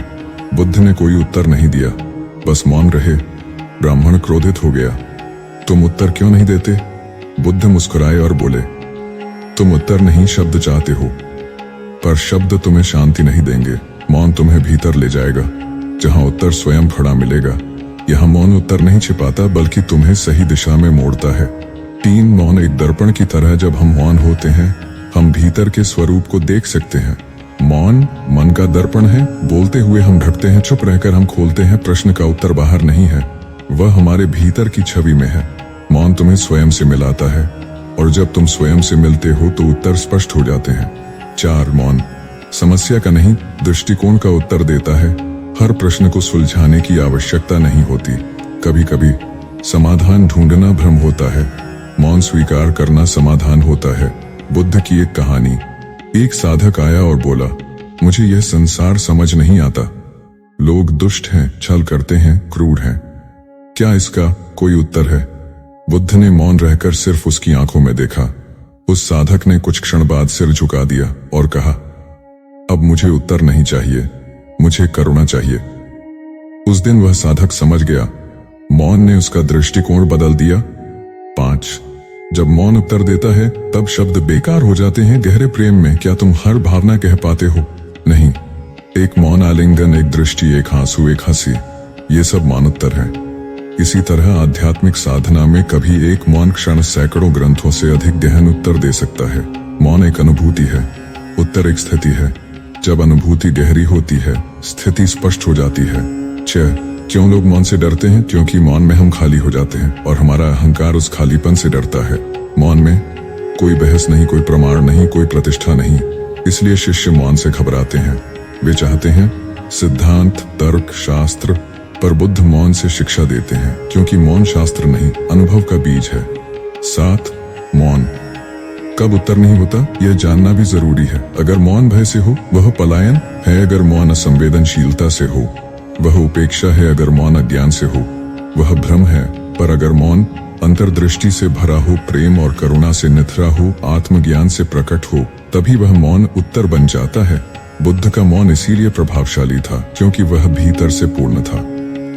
बुद्ध ने कोई उत्तर नहीं दिया, बस मौन रहे। ब्राह्मण क्रोधित हो गया, तुम उत्तर क्यों नहीं देते? बुद्ध मुस्कुराए और बोले तुम उत्तर नहीं शब्द चाहते हो, पर शब्द तुम्हें शांति नहीं देंगे। मौन तुम्हें भीतर ले जाएगा जहां उत्तर स्वयं खड़ा मिलेगा। यहाँ मौन उत्तर नहीं छिपाता बल्कि तुम्हें सही दिशा में मोड़ता है। 3 मौन एक दर्पण की तरह। जब हम मौन होते हैं हम भीतर के स्वरूप को देख सकते हैं। मौन मन का दर्पण है। बोलते हुए हम ढकते हैं, चुप रहकर हम खोलते हैं। प्रश्न का उत्तर बाहर नहीं है, वह हमारे भीतर की छवि में है। मौन तुम्हें स्वयं से मिलाता है और जब तुम स्वयं से मिलते हो तो उत्तर स्पष्ट हो जाते हैं। 4 मौन समस्या का नहीं, दृष्टिकोण का उत्तर देता है। हर प्रश्न को सुलझाने की आवश्यकता नहीं होती, कभी कभी समाधान ढूंढना भ्रम होता है, मौन स्वीकार करना समाधान होता है। बुद्ध की एक कहानी। एक साधक आया और बोला मुझे यह संसार समझ नहीं आता, लोग दुष्ट हैं, छल करते हैं, क्रूर हैं, क्या इसका कोई उत्तर है? बुद्ध ने मौन रहकर सिर्फ उसकी आंखों में देखा। उस साधक ने कुछ क्षण बाद सिर झुका दिया और कहा, अब मुझे उत्तर नहीं चाहिए, मुझे करुणा चाहिए। उस दिन वह साधक समझ गया। मौन ने उसका दृष्टिकोण बदल दिया। 5 जब मौन उत्तर देता है तब शब्द बेकार हो जाते हैं। गहरे प्रेम में क्या तुम हर भावना कह पाते हो? नहीं। एक मौन आलिंगन, एक दृष्टि, एक आंसू, एक हंसी, ये सब मौन उत्तर है। इसी तरह आध्यात्मिक साधना में कभी एक मौन क्षण सैकड़ों ग्रंथों से अधिक गहन उत्तर दे सकता है। मौन एक अनुभूति है, उत्तर एक स्थिति है। जब अनुभूति गहरी होती है, स्थिति स्पष्ट हो जाती है। 6 क्यों लोग मौन से डरते हैं? क्योंकि मौन में हम खाली हो जाते हैं और हमारा अहंकार उस खालीपन से डरता है। मौन में कोई बहस नहीं, कोई प्रमाण नहीं, कोई प्रतिष्ठा नहीं, इसलिए शिष्य मौन से घबराते हैं। वे चाहते हैं सिद्धांत, तर्क, शास्त्र, पर बुद्ध मौन से शिक्षा देते हैं, क्योंकि मौन शास्त्र नहीं, अनुभव का बीज है। 7 मौन कब उत्तर नहीं होता, यह जानना भी जरूरी है। अगर मौन भय से हो, वह पलायन है। अगर मौन असंवेदनशीलता से हो, वह उपेक्षा है। अगर मौन अज्ञान से हो, वह भ्रम है। पर अगर मौन अंतर्दृष्टि से भरा हो, प्रेम और करुणा से निथरा हो, आत्मज्ञान से प्रकट हो, तभी वह मौन उत्तर बन जाता है। बुद्ध का मौन इसीलिए प्रभावशाली था क्योंकि वह भीतर से पूर्ण था।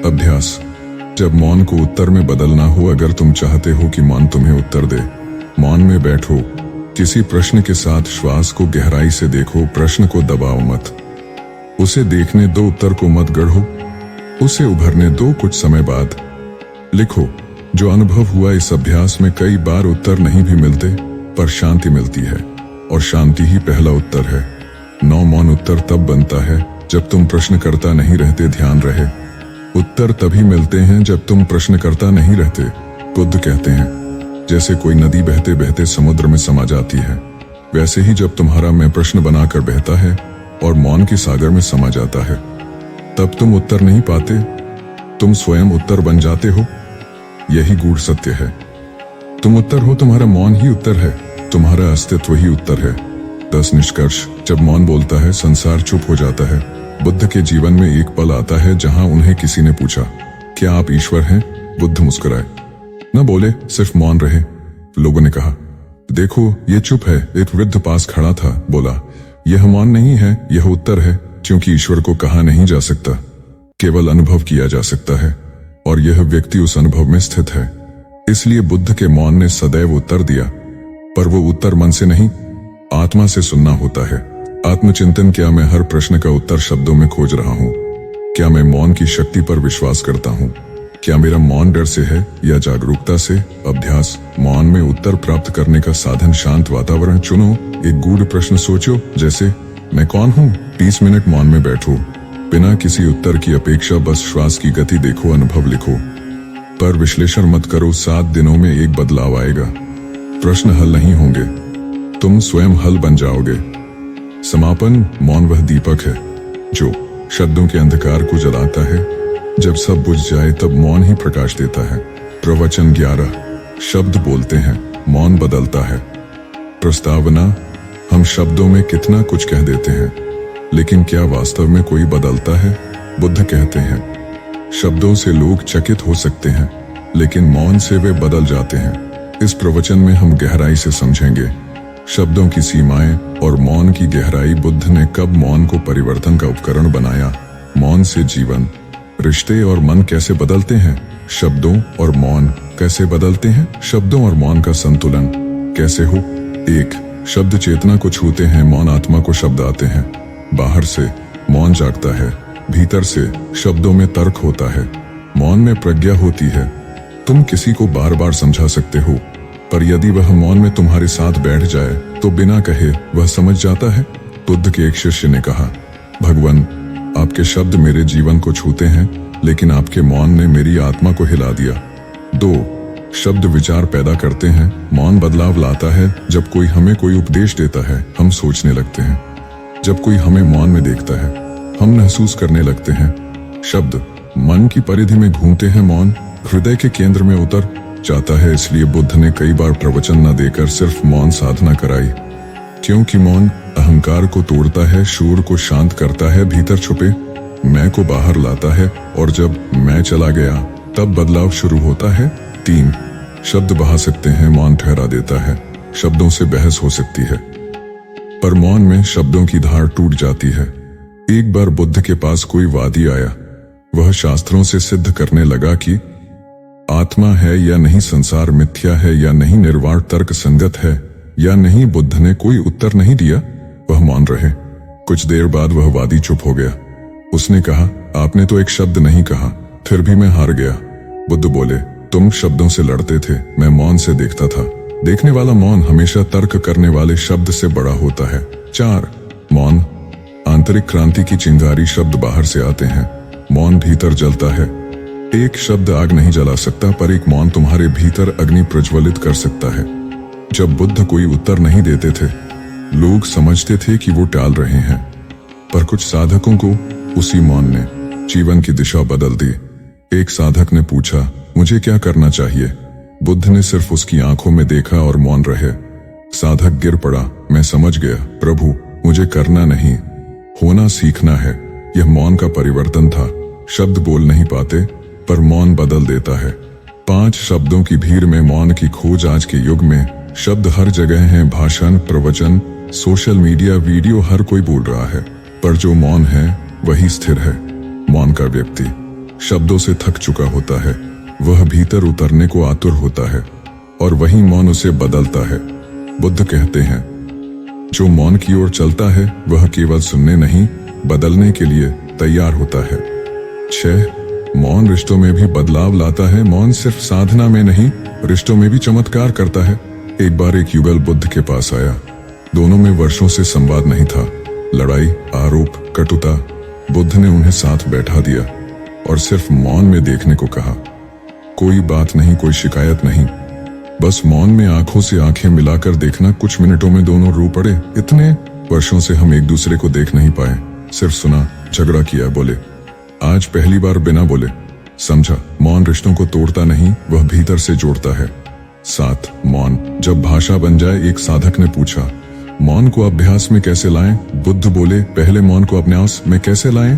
अभ्यास जब मौन को उत्तर में बदलना हो, अगर तुम चाहते हो कि मौन तुम्हें उत्तर दे, मौन में बैठो। किसी प्रश्न के साथ श्वास को गहराई से देखो, प्रश्न को दबाओ मत, उसे देखने दो, उत्तर को मत गढ़ो, उसे उभरने दो। कुछ समय बाद लिखो, जो अनुभव हुआ। इस अभ्यास में कई बार उत्तर नहीं भी मिलते, पर शांति मिलती है, और शांति ही पहला उत्तर है। 9 मौन उत्तर तब बनता है जब तुम प्रश्न करता नहीं रहते, ध्यान रहे। उत्तर तभी मिलते हैं जब तुम प्रश्न करता नहीं रहते। बुद्ध कहते हैं, जैसे कोई नदी बहते बहते समुद्र में समा जाती है, वैसे ही जब तुम्हारा मैं प्रश्न बनाकर बहता है और मौन के सागर में समा जाता है, तब तुम उत्तर नहीं पाते, तुम स्वयं उत्तर बन जाते हो। यही गूढ़ सत्य है। तुम उत्तर हो, तुम्हारा मौन ही उत्तर है, तुम्हारा अस्तित्व ही उत्तर है। 10 निष्कर्ष जब मौन बोलता है, संसार चुप हो जाता है। बुद्ध के जीवन में एक पल आता है जहां उन्हें किसी ने पूछा, क्या आप ईश्वर हैं? बुद्ध मुस्कुराए, न बोले, सिर्फ मौन रहे। लोगों ने कहा, देखो ये चुप है। एक वृद्ध पास खड़ा था, बोला, यह मौन नहीं है, यह उत्तर है, क्योंकि ईश्वर को कहा नहीं जा सकता, केवल अनुभव किया जा सकता है, और यह व्यक्ति उस अनुभव में स्थित है। इसलिए बुद्ध के मौन ने सदैव उत्तर दिया, पर वो उत्तर मन से नहीं, आत्मा से सुनना होता है। आत्मचिंतन, क्या मैं हर प्रश्न का उत्तर शब्दों में खोज रहा हूँ? क्या मैं मौन की शक्ति पर विश्वास करता हूँ? क्या मेरा मौन डर से है या जागरूकता से? अभ्यास मौन में उत्तर प्राप्त करने का साधन। शांत वातावरण चुनो, एक गूढ़ प्रश्न सोचो, जैसे मैं कौन हूँ? 30 मिनट मौन में बैठो, बिना किसी उत्तर की अपेक्षा, बस श्वास की गति देखो, अनुभव लिखो, पर विश्लेषण मत करो। 7 दिनों में एक बदलाव आएगा। प्रश्न हल नहीं होंगे, तुम स्वयं हल बन जाओगे। समापन, मौन वह दीपक है जो शब्दों के अंधकार को जलाता है। जब सब बुझ जाए तब मौन ही प्रकाश देता है। प्रवचन 11 शब्द बोलते हैं, मौन बदलता है। प्रस्तावना, हम शब्दों में कितना कुछ कह देते हैं, लेकिन क्या वास्तव में कोई बदलता है? बुद्ध कहते हैं, शब्दों से लोग चकित हो सकते हैं, लेकिन मौन से वे बदल जाते हैं। इस प्रवचन में हम गहराई से समझेंगे शब्दों की सीमाएं और मौन की गहराई। बुद्ध ने कब मौन को परिवर्तन का उपकरण बनाया? मौन से जीवन, रिश्ते और मन कैसे बदलते हैं? शब्दों और मौन कैसे बदलते हैं? शब्दों और मौन का संतुलन कैसे हो? 1 शब्द चेतना को छूते हैं, मौन आत्मा को शब्द आते हैं। बाहर से मौन जागता है, भीतर से शब्दों में तर्क होता है। मौन में प्रज्ञा होती है। तुम किसी को बार बार समझा सकते हो, पर यदि वह मौन में तुम्हारे साथ बैठ जाए तो बिना कहे वह समझ जाता है। बुद्ध के एक शिष्य ने कहा, भगवान, आपके शब्द मेरे जीवन को छूते हैं, लेकिन आपके मौन ने मेरी आत्मा को हिला दिया। 2 शब्द विचार पैदा करते हैं, मौन बदलाव लाता है। जब कोई हमें कोई उपदेश देता है, हम सोचने लगते हैं। जब कोई हमें मौन में देखता है, हम महसूस करने लगते हैं। शब्द मन की परिधि में घूमते हैं, मौन हृदय के केंद्र में उतर जाता है। इसलिए बुद्ध ने कई बार प्रवचन न देकर सिर्फ मौन साधना कराई, क्योंकि मौन अहंकार को तोड़ता है, शोर को शांत करता है, भीतर छुपे मैं को बाहर लाता है, और जब मैं चला गया तब बदलाव शुरू होता है। 3 शब्द बहा सकते हैं, मौन ठहरा देता है। शब्दों से बहस हो सकती है, पर मौन में शब्दों की धार टूट जाती है। एक बार बुद्ध के पास कोई वादी आया। वह शास्त्रों से सिद्ध करने लगा कि आत्मा है या नहीं, संसार मिथ्या है या नहीं, निर्वाण तर्क संगत है या नहीं। बुद्ध ने कोई उत्तर नहीं दिया, वह मौन रहे। कुछ देर बाद वह वादी चुप हो गया। उसने कहा, आपने तो एक शब्द नहीं कहा, फिर भी मैं हार गया। बुद्ध बोले, तुम शब्दों से लड़ते थे, मैं मौन से देखता था। देखने वाला मौन हमेशा तर्क करने वाले शब्द से बड़ा होता है। 4. मौन। आंतरिक क्रांति की चिंगारी शब्द बाहर से आते हैं, मौन भीतर जलता है। एक शब्द आग नहीं जला सकता, पर एक मौन तुम्हारे भीतर अग्नि प्रज्वलित कर सकता है। जब बुद्ध कोई उत्तर नहीं देते थे, लोग समझते थे कि वो टाल रहे हैं, पर कुछ साधकों को उसी मौन ने जीवन की दिशा बदल दी। एक साधक ने पूछा, मुझे क्या करना चाहिए? बुद्ध ने सिर्फ उसकी आंखों में देखा और मौन रहे। साधक गिर पड़ा, मैं समझ गया प्रभु, मुझे करना नहीं, होना सीखना है। यह मौन का परिवर्तन था। शब्द बोल नहीं पाते, पर मौन बदल देता है। 5 शब्दों की भीड़ में मौन की खोज। आज के युग में शब्द हर जगह हैं, भाषण, प्रवचन, सोशल मीडिया, वीडियो, हर कोई बोल रहा है, पर जो मौन है वही स्थिर है। मौन का व्यक्ति शब्दों से थक चुका होता है, वह भीतर उतरने को आतुर होता है, और वही मौन उसे बदलता है। बुद्ध कहते हैं, जो मौन की ओर चलता है वह केवल सुनने नहीं, बदलने के लिए तैयार होता है। 6. मौन रिश्तों में भी बदलाव लाता है। मौन सिर्फ साधना में नहीं, रिश्तों में भी चमत्कार करता है। एक बार एक युगल बुद्ध के पास आया। दोनों में वर्षों से संवाद नहीं था, लड़ाई, आरोप, कटुता। बुद्ध ने उन्हें साथ बैठा दिया और सिर्फ मौन में देखने को कहा। कोई बात नहीं, कोई शिकायत नहीं, बस मौन में आंखों से आंखें मिलाकर देखना। कुछ मिनटों में दोनों रो पड़े। इतने वर्षों से हम एक दूसरे को देख नहीं पाए, सिर्फ सुना, झगड़ा किया, बोले। आज पहली बार बिना बोले समझा, मौन रिश्तों को तोड़ता नहीं, वह भीतर से जोड़ता है। 7. मौन जब भाषा बन जाए। एक साधक ने पूछा, मौन को अभ्यास में कैसे लाएं? बुद्ध बोले, पहले मौन को अभ्यास में कैसे लाएं?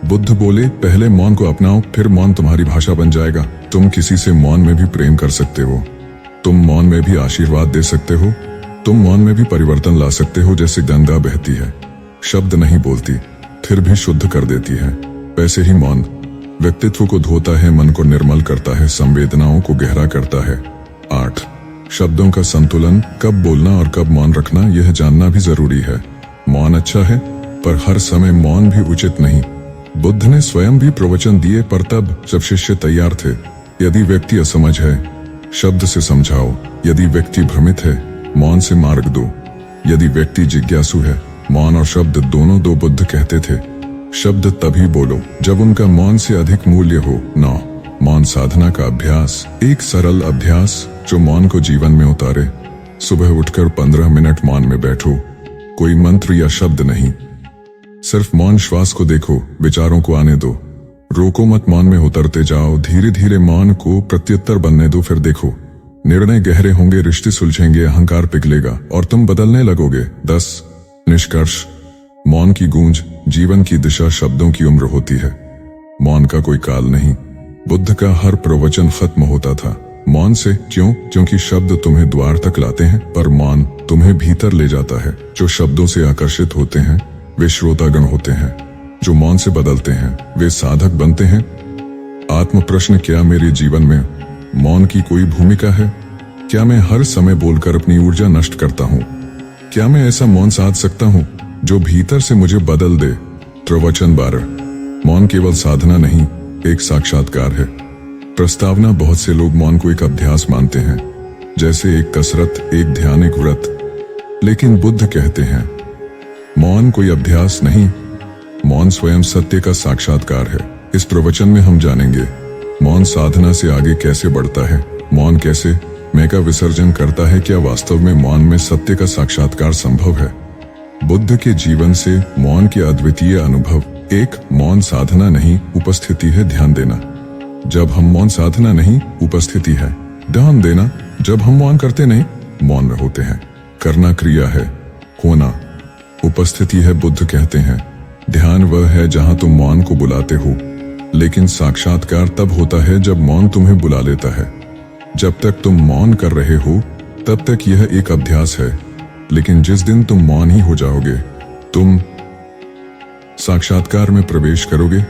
बुद्ध बोले, पहले मौन को अपनाओ, फिर मौन तुम्हारी भाषा बन जाएगा। तुम किसी से मौन में भी प्रेम कर सकते हो, तुम मौन में भी आशीर्वाद दे सकते हो, तुम मौन में भी परिवर्तन ला सकते हो। जैसे गंगा बहती है, शब्द नहीं बोलती, फिर भी शुद्ध कर देती है, वैसे ही मौन व्यक्तित्व को धोता है, मन को निर्मल करता है, संवेदनाओं को गहरा करता है। 8. शब्दों का संतुलन। कब बोलना और कब मौन रखना, यह जानना भी जरूरी है। मौन अच्छा है, पर हर समय मौन भी उचित नहीं। बुद्ध ने स्वयं भी प्रवचन दिए, पर तब जब शिष्य तैयार थे। यदि व्यक्ति असमझ है, शब्द से समझाओ। यदि व्यक्ति भ्रमित है, मौन से मार्ग दो। यदि व्यक्ति जिज्ञासु है, मौन और शब्द दोनों दो। बुद्ध कहते थे, शब्द तभी बोलो जब उनका मौन से अधिक मूल्य हो। 9. मौन साधना का अभ्यास। एक सरल अभ्यास जो मौन को जीवन में उतारे। सुबह उठकर 15 मिनट मौन में बैठो। कोई मंत्र या शब्द नहीं, सिर्फ मौन। श्वास को देखो, विचारों को आने दो, रोको मत, मौन में उतरते जाओ। धीरे धीरे मौन को प्रत्युत्तर बनने दो, फिर देखो, निर्णय गहरे होंगे, रिश्ते सुलझेंगे, अहंकार पिघलेगा और तुम बदलने लगोगे। 10. निष्कर्ष। मौन की गूंज जीवन की दिशा, शब्दों की उम्र होती है, मौन का कोई काल नहीं। बुद्ध का हर प्रवचन खत्म होता था मौन से। क्यों? क्योंकि शब्द तुम्हें द्वार तक लाते हैं, पर मौन तुम्हें भीतर ले जाता है। जो शब्दों से आकर्षित होते हैं वे श्रोतागण होते हैं, जो मौन से बदलते हैं वे साधक बनते हैं। आत्म प्रश्न, क्या मेरे जीवन में मौन की कोई भूमिका है? क्या मैं हर समय बोलकर अपनी ऊर्जा नष्ट करता हूँ? क्या मैं ऐसा मौन साध सकता हूँ जो भीतर से मुझे बदल दे? प्रवचन 12। मौन केवल साधना नहीं, एक साक्षात्कार है। प्रस्तावना। बहुत से लोग मौन को एक अभ्यास मानते हैं, जैसे एक कसरत, एक ध्यान, एक व्रत। लेकिन बुद्ध कहते हैं, मौन कोई अभ्यास नहीं, मौन स्वयं सत्य का साक्षात्कार है। इस प्रवचन में हम जानेंगे मौन साधना से आगे कैसे बढ़ता है, मौन कैसे मैं का विसर्जन करता है, क्या वास्तव में मौन में सत्य का साक्षात्कार संभव है। बुद्ध के जीवन से मौन के अद्वितीय अनुभव। 1. मौन साधना नहीं, उपस्थिति है। ध्यान देना। जब हम मौन साधना नहीं, उपस्थिति है, ध्यान देना। जब हम मौन करते नहीं, मौन में होते हैं। करना क्रिया है, होना उपस्थिति है। बुद्ध कहते हैं, ध्यान वह है जहां तुम मौन को बुलाते हो, लेकिन साक्षात्कार तब होता है जब मौन तुम्हें बुला लेता है। जब तक तुम मौन कर रहे हो तब तक यह एक अभ्यास है, लेकिन जिस दिन तुम मौन ही हो जाओगे, तुम साक्षात्कार में प्रवेश करोगे।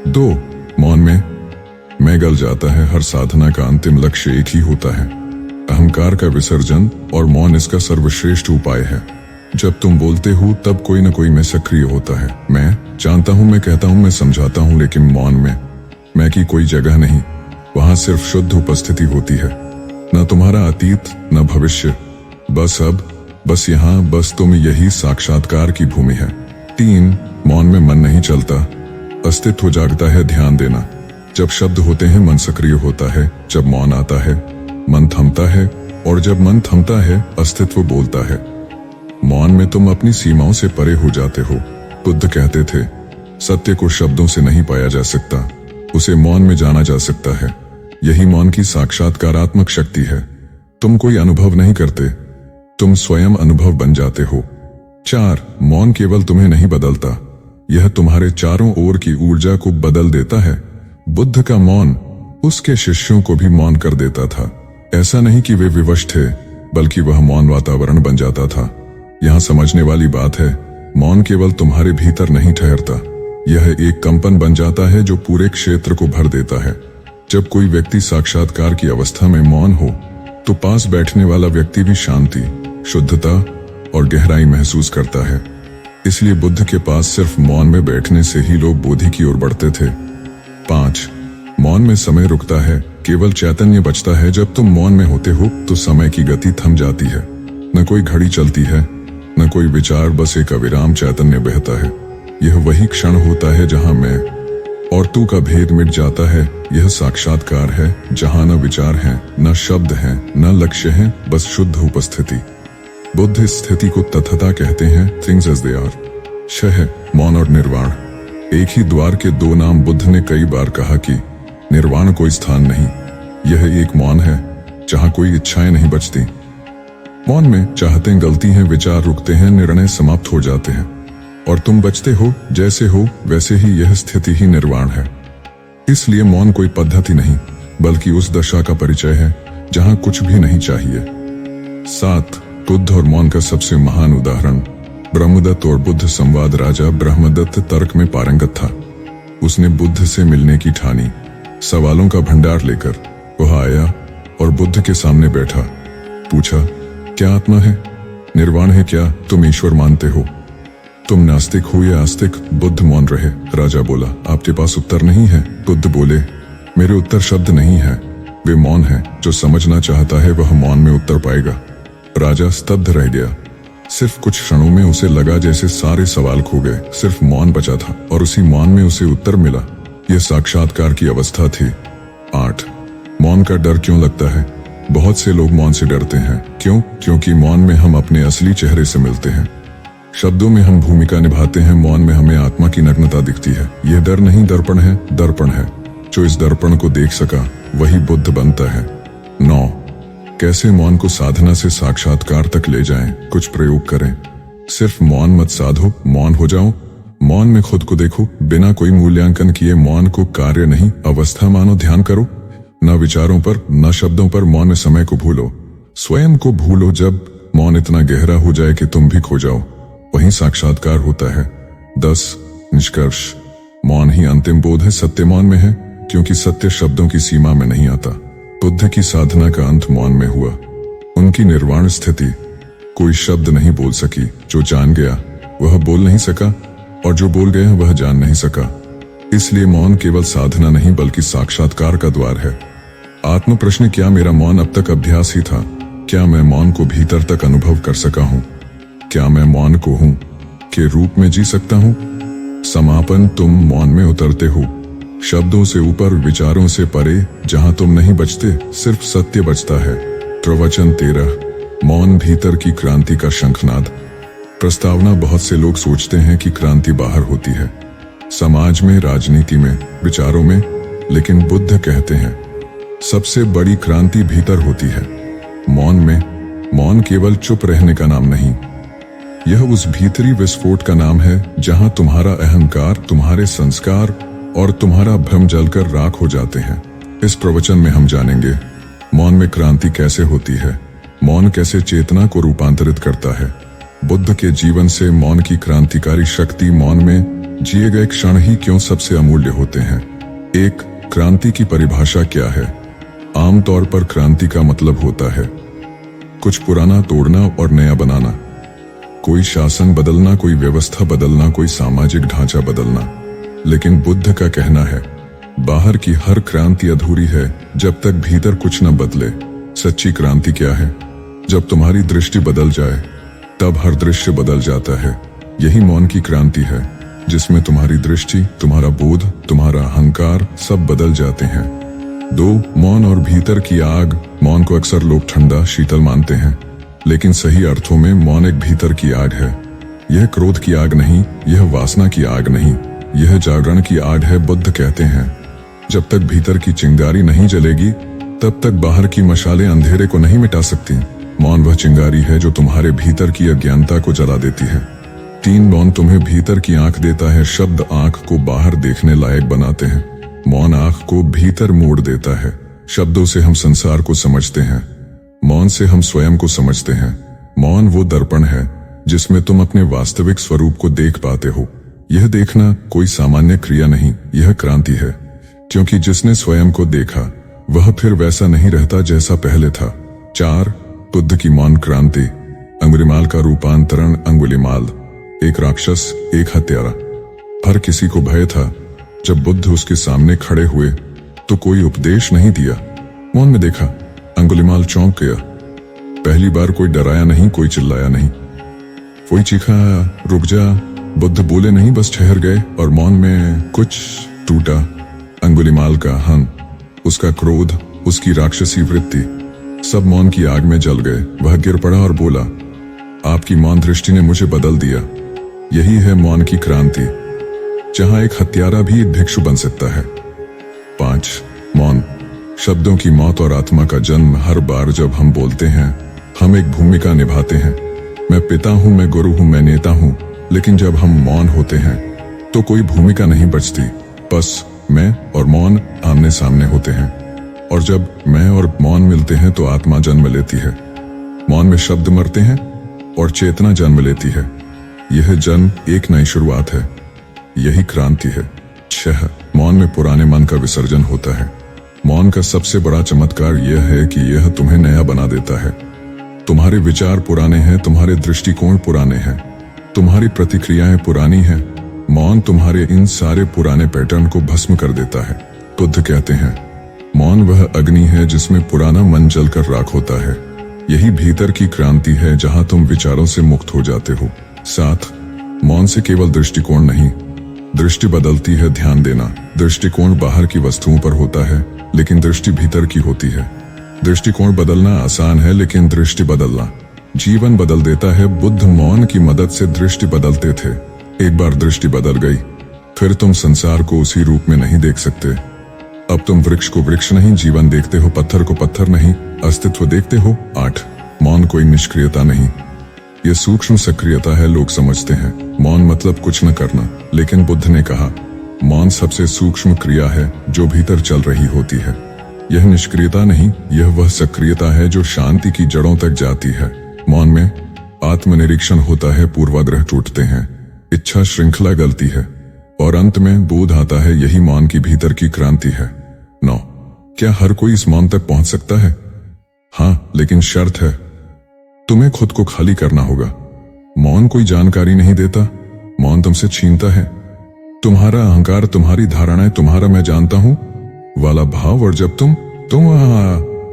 2 मौन में मैं गल जाता है। हर साधना का अंतिम लक्ष्य एक ही होता है, अहंकार का विसर्जन, और मौन इसका सर्वश्रेष्ठ उपाय है। जब तुम बोलते हो तब कोई न कोई मैं सक्रिय होता है। मैं जानता हूं, मैं कहता हूं, मैं समझाता हूं, लेकिन मौन में मैं की कोई जगह नहीं। वहां सिर्फ शुद्ध उपस्थिति होती है, न तुम्हारा अतीत न भविष्य, बस अब, बस यहाँ, बस तुम। यही साक्षात्कार की भूमि है। 3 मौन में मन नहीं चलता, अस्तित्व जागता है। ध्यान देना, जब शब्द होते हैं मन सक्रिय होता है, जब मौन आता है मन थमता है, और जब मन थमता है अस्तित्व बोलता है। मौन में तुम अपनी सीमाओं से परे हो जाते हो। बुद्ध कहते थे, सत्य को शब्दों से नहीं पाया जा सकता, उसे मौन में जाना जा सकता है। यही मौन की साक्षात्कारात्मक शक्ति है। तुम कोई अनुभव नहीं करते, तुम स्वयं अनुभव बन जाते हो। 4 मौन केवल तुम्हें नहीं बदलता, यह तुम्हारे चारों ओर की ऊर्जा को बदल देता है। बुद्ध का मौन उसके शिष्यों को भी मौन कर देता था। ऐसा नहीं कि वे विवश थे, बल्कि वह मौन वातावरण बन जाता था। यहां समझने वाली बात है, मौन केवल तुम्हारे भीतर नहीं ठहरता, यह एक कंपन बन जाता है जो पूरे क्षेत्र को भर देता है। जब कोई व्यक्ति साक्षात्कार की अवस्था में मौन हो, तो पास बैठने वाला व्यक्ति भी शांति, शुद्धता और गहराई महसूस करता है। इसलिए बुद्ध के पास सिर्फ मौन में बैठने से ही लोग बोधि की ओर बढ़ते थे। 5 मौन में समय रुकता है, केवल चैतन्य बचता है। जब तुम मौन में होते हो तो समय की गति थम जाती है, न कोई घड़ी चलती है, न कोई विचार, बस एक अविराम चैतन्य बहता है। यह वही क्षण होता है जहां मैं और तू का भेद मिट जाता है। यह साक्षात्कार है जहां न विचार हैं, न शब्द हैं, न लक्ष्य हैं, बस शुद्ध उपस्थिति। बुद्ध इस स्थिति को तथता कहते हैं, थिंग्स एज दे आर। शह मौन और निर्वाण, एक ही द्वार के 2 नाम। बुद्ध ने कई बार कहा कि निर्वाण कोई स्थान नहीं, यह एक मौन है जहां कोई इच्छाएं नहीं बचती। मौन में चाहतें गलती हैं, विचार रुकते हैं, निर्णय समाप्त हो जाते हैं, और तुम बचते हो जैसे हो वैसे ही। यह स्थिति ही निर्वाण है। इसलिए मौन कोई पद्धति नहीं, बल्कि उस दशा का परिचय है जहां कुछ भी नहीं चाहिए। 7 बुद्ध और मौन का सबसे महान उदाहरण ब्रह्मदत्त और बुद्ध संवाद। राजा ब्रह्मदत्त तर्क में पारंगत था। उसने बुद्ध से मिलने की ठानी। सवालों का भंडार लेकर वह आया और बुद्ध के सामने बैठा। पूछा, क्या आत्मा है? निर्वाण है क्या? तुम ईश्वर मानते हो? तुम नास्तिक हो या आस्तिक? बुद्ध मौन रहे। राजा बोला, आपके पास उत्तर नहीं है? बुद्ध बोले, मेरे उत्तर शब्द नहीं है, वे मौन है। जो समझना चाहता है वह मौन में उत्तर पाएगा। राजा स्तब्ध रह गया। सिर्फ कुछ क्षणों में उसे लगा जैसे सारे सवाल खो गए, सिर्फ मौन बचा था, और उसी मौन में उसे उत्तर मिला। यह साक्षात्कार की अवस्था थी। 8 मौन का डर क्यों लगता है? बहुत से लोग मौन से डरते हैं। क्यों? क्योंकि मौन में हम अपने असली चेहरे से मिलते हैं। शब्दों में हम भूमिका निभाते हैं, मौन में हमें आत्मा की नग्नता दिखती है। यह डर नहीं दर्पण है, दर्पण है। जो इस दर्पण को देख सका वही बुद्ध बनता है। 9 कैसे मौन को साधना से साक्षात्कार तक ले जाएं? कुछ प्रयोग करें। सिर्फ मौन मत साधो, मौन हो जाओ। मौन में खुद को देखो, बिना कोई मूल्यांकन किए। मौन को कार्य नहीं, अवस्था मानो। ध्यान करो, न विचारों पर, न शब्दों पर। मौन में समय को भूलो, स्वयं को भूलो। जब मौन इतना गहरा हो जाए कि तुम भी खो जाओ, वहीं साक्षात्कार होता है। 10 निष्कर्ष मौन ही अंतिम बोध है। सत्य मौन में है, क्योंकि सत्य शब्दों की सीमा में नहीं आता। बुद्ध की साधना का अंत मौन में हुआ। उनकी निर्वाण स्थिति कोई शब्द नहीं बोल सकी। जो जान गया वह बोल नहीं सका, और जो बोल गया वह जान नहीं सका। इसलिए मौन केवल साधना नहीं बल्कि साक्षात्कार का द्वार है। आत्म प्रश्न, क्या मेरा मौन अब तक अभ्यास ही था? क्या मैं मौन को भीतर तक अनुभव कर सका हूं? क्या मैं मौन को हूं के रूप में जी सकता हूं? समापन, तुम मौन में उतरते हो, शब्दों से ऊपर, विचारों से परे, जहां तुम नहीं बचते, सिर्फ सत्य बचता है। प्रवचन 13 मौन भीतर की क्रांति का शंखनाद। प्रस्तावना, बहुत से लोग सोचते हैं कि क्रांति बाहर होती है, समाज में, राजनीति में, विचारों में, लेकिन बुद्ध कहते हैं सबसे बड़ी क्रांति भीतर होती है, मौन में। मौन केवल चुप रहने का नाम नहीं, यह उस भीतरी विस्फोट का नाम है जहां तुम्हारा अहंकार, तुम्हारे संस्कार और तुम्हारा भ्रम जलकर राख हो जाते हैं। इस प्रवचन में हम जानेंगे मौन में क्रांति कैसे होती है, मौन कैसे चेतना को रूपांतरित करता है। बुद्ध के जीवन से मौन की क्रांतिकारी शक्ति। मौन में जिए गए क्षण ही क्यों सबसे अमूल्य होते हैं। एक, क्रांति की परिभाषा क्या है। आमतौर पर क्रांति का मतलब होता है कुछ पुराना तोड़ना और नया बनाना, कोई शासन बदलना, कोई व्यवस्था बदलना, कोई सामाजिक ढांचा बदलना। लेकिन बुद्ध का कहना है बाहर की हर क्रांति अधूरी है जब तक भीतर कुछ न बदले। सच्ची क्रांति क्या है? जब तुम्हारी दृष्टि बदल जाए तब हर दृश्य बदल जाता है। यही मौन की क्रांति है, जिसमें तुम्हारी दृष्टि, तुम्हारा बोध, तुम्हारा अहंकार सब बदल जाते हैं। 2, मौन और भीतर की आग। मौन को अक्सर लोग ठंडा, शीतल मानते हैं, लेकिन सही अर्थों में मौन एक भीतर की आग है। यह क्रोध की आग नहीं, यह वासना की आग नहीं, यह जागरण की आग है। बुद्ध कहते हैं जब तक भीतर की चिंगारी नहीं जलेगी तब तक बाहर की मशालें अंधेरे को नहीं मिटा सकती। मौन वह चिंगारी है जो तुम्हारे भीतर की अज्ञानता को जला देती है। 3, मौन तुम्हें भीतर की आंख देता है। शब्द आंख को बाहर देखने लायक बनाते हैं, मौन आंख को भीतर मोड़ देता है। शब्दों से हम संसार को समझते हैं, मौन से हम स्वयं को समझते हैं। मौन वो दर्पण है जिसमें तुम अपने वास्तविक स्वरूप को देख पाते हो। यह देखना कोई सामान्य क्रिया नहीं, यह क्रांति है, क्योंकि जिसने स्वयं को देखा वह फिर वैसा नहीं रहता जैसा पहले था। 4, बुद्ध की मौन क्रांति। अंगुलिमाल का रूपांतरण। अंगुलिमाल एक राक्षस, एक हत्यारा। हर किसी को भय था। जब बुद्ध उसके सामने खड़े हुए तो कोई उपदेश नहीं दिया, मौन में देखा। अंगुलिमाल चौंक गया। पहली बार कोई डराया नहीं, कोई चिल्लाया नहीं, कोई चीखा रुक जा। बुद्ध बोले नहीं, बस ठहर गए और मौन में कुछ टूटा। अंगुलिमाल का अहं, उसका क्रोध, उसकी राक्षसी वृत्ति सब मौन की आग में जल गए। वह गिर पड़ा और बोला, आपकी मौन दृष्टि ने मुझे बदल दिया। यही है मौन की क्रांति, जहां एक हत्यारा भी एक भिक्षु बन सकता है। 5, मौन शब्दों की मौत और आत्मा का जन्म। हर बार जब हम बोलते हैं हम एक भूमिका निभाते हैं। मैं पिता हूं, मैं गुरु हूं, मैं नेता हूं। लेकिन जब हम मौन होते हैं तो कोई भूमिका नहीं बचती, बस मैं और मौन आमने सामने होते हैं। और जब मैं और मौन मिलते हैं तो आत्मा जन्म लेती है। मौन में शब्द मरते हैं और चेतना जन्म लेती है। यह जन्म एक नई शुरुआत है, यही क्रांति है। 6, मौन में पुराने मन का विसर्जन होता है। मौन का सबसे बड़ा चमत्कार यह है कि यह तुम्हें नया बना देता है। तुम्हारे विचार पुराने हैं, तुम्हारे दृष्टिकोण पुराने हैं, तुम्हारी प्रतिक्रियाएं पुरानी हैं। मौन तुम्हारे इन सारे पुराने पैटर्न को भस्म कर देता है। बुद्ध कहते हैं मौन वह अग्नि है जिसमें पुराना मन जलकर राख होता है। यही भीतर की क्रांति है जहां तुम विचारों से मुक्त हो जाते हो। 7, मौन से केवल दृष्टिकोण नहीं, दृष्टि बदलती है। ध्यान देना, दृष्टिकोण बाहर की वस्तुओं पर होता है, लेकिन दृष्टि भीतर की होती है। दृष्टिकोण बदलना आसान है, लेकिन दृष्टि बदलना जीवन बदल देता है। बुद्ध मौन की मदद से दृष्टि बदलते थे। एक बार दृष्टि बदल गई, फिर तुम संसार को उसी रूप में नहीं देख सकते। अब तुम वृक्ष को वृक्ष नहीं जीवन देखते हो, पत्थर को पत्थर नहीं अस्तित्व देखते हो। 8, मौन कोई निष्क्रियता नहीं, यह सूक्ष्म सक्रियता है। लोग समझते हैं मौन मतलब कुछ न करना, लेकिन बुद्ध ने कहा मौन सबसे सूक्ष्म क्रिया है जो भीतर चल रही होती है। यह निष्क्रियता नहीं, यह वह सक्रियता है जो शांति की जड़ों तक जाती है। मौन में आत्मनिरीक्षण होता है, पूर्वाग्रह टूटते हैं, इच्छा श्रृंखला गलती है और अंत में बोध आता है। यही मौन की भीतर की क्रांति है। 9, क्या हर कोई इस मौन तक पहुंच सकता है? हाँ, लेकिन शर्त है, तुम्हें खुद को खाली करना होगा। मौन कोई जानकारी नहीं देता, मौन तुमसे छीनता है। तुम्हारा अहंकार, तुम्हारी धारणाएं, तुम्हारा मैं जानता हूं वाला भाव। और जब तुम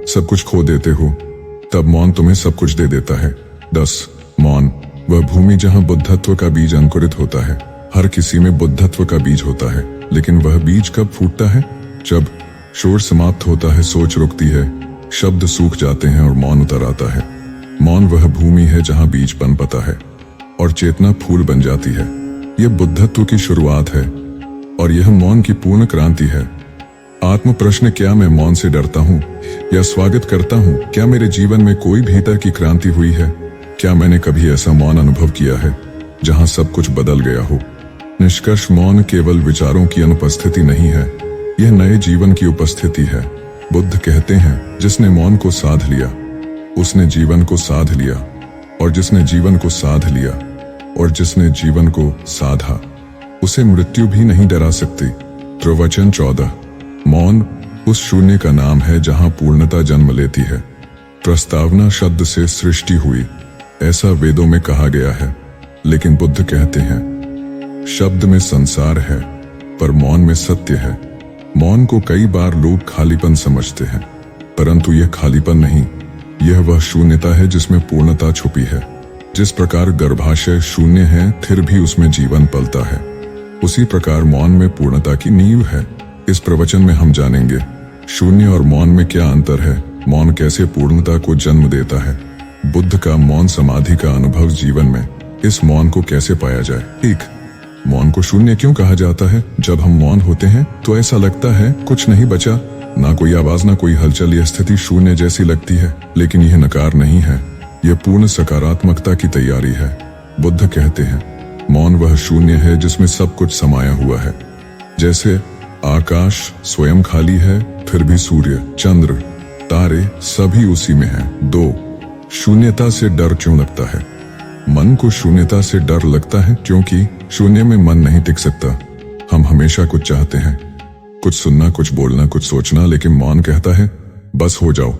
सब कुछ खो देते हो तब मौन तुम्हें सब कुछ दे देता है। 10, मौन वह भूमि जहां बुद्धत्व का बीज अंकुरित होता है। हर किसी में बुद्धत्व का बीज होता है, लेकिन वह बीज कब फूटता है? जब शोर समाप्त होता है, सोच रुकती है, शब्द सूख जाते हैं और मौन उतर आता है। मौन वह भूमि है जहां बीज पनपता है और चेतना फूल बन जाती है। यह बुद्धत्व की शुरुआत है और यह मौन की पूर्ण क्रांति है। आत्म प्रश्न, क्या मैं मौन से डरता हूं या स्वागत करता हूं? क्या मेरे जीवन में कोई भीतर की क्रांति हुई है? क्या मैंने कभी ऐसा मौन अनुभव किया है जहां सब कुछ बदल गया हो? निष्कर्ष, मौन केवल विचारों की अनुपस्थिति नहीं है, यह नए जीवन की उपस्थिति है। बुद्ध कहते हैं जिसने मौन को साध लिया उसने जीवन को साध लिया, और जिसने जीवन को साध लिया और जिसने जीवन को साधा उसे मृत्यु भी नहीं डरा सकती। प्रवचन 14। मौन उस शून्य का नाम है जहां पूर्णता जन्म लेती है। प्रस्तावना शब्द से सृष्टि हुई, ऐसा वेदों में कहा गया है, लेकिन बुद्ध कहते हैं शब्द में संसार है पर मौन में सत्य है। मौन को कई बार लोग खालीपन समझते हैं, परंतु यह खालीपन नहीं, यह वह शून्यता है जिसमें पूर्णता छुपी है। जिस प्रकार गर्भाशय शून्य है फिर भी उसमें जीवन पलता है, उसी प्रकार मौन में पूर्णता की नींव है। इस प्रवचन में हम जानेंगे शून्य और मौन में क्या अंतर है, मौन कैसे पूर्णता को जन्म देता है, बुद्ध का मौन समाधि का अनुभव जीवन में, इस मौन को कैसे पाया जाए। 1. मौन को शून्य क्यों कहा जाता है? जब हम मौन होते हैं तो ऐसा लगता है कुछ नहीं बचा, ना कोई आवाज ना कोई हलचल, यह स्थिति शून्य जैसी लगती है, लेकिन यह नकार नहीं है, यह पूर्ण सकारात्मकता की तैयारी है। बुद्ध कहते हैं मौन वह शून्य है जिसमें सब कुछ समाया हुआ है। जैसे आकाश स्वयं खाली है, फिर भी सूर्य, चंद्र, तारे सभी उसी में हैं। 2. शून्यता से डर क्यों लगता है? मन को शून्यता से डर लगता है क्योंकि शून्य में मन नहीं टिक सकता। हम हमेशा कुछ चाहते हैं, कुछ सुनना, कुछ बोलना, कुछ सोचना, लेकिन मौन कहता है बस हो जाओ,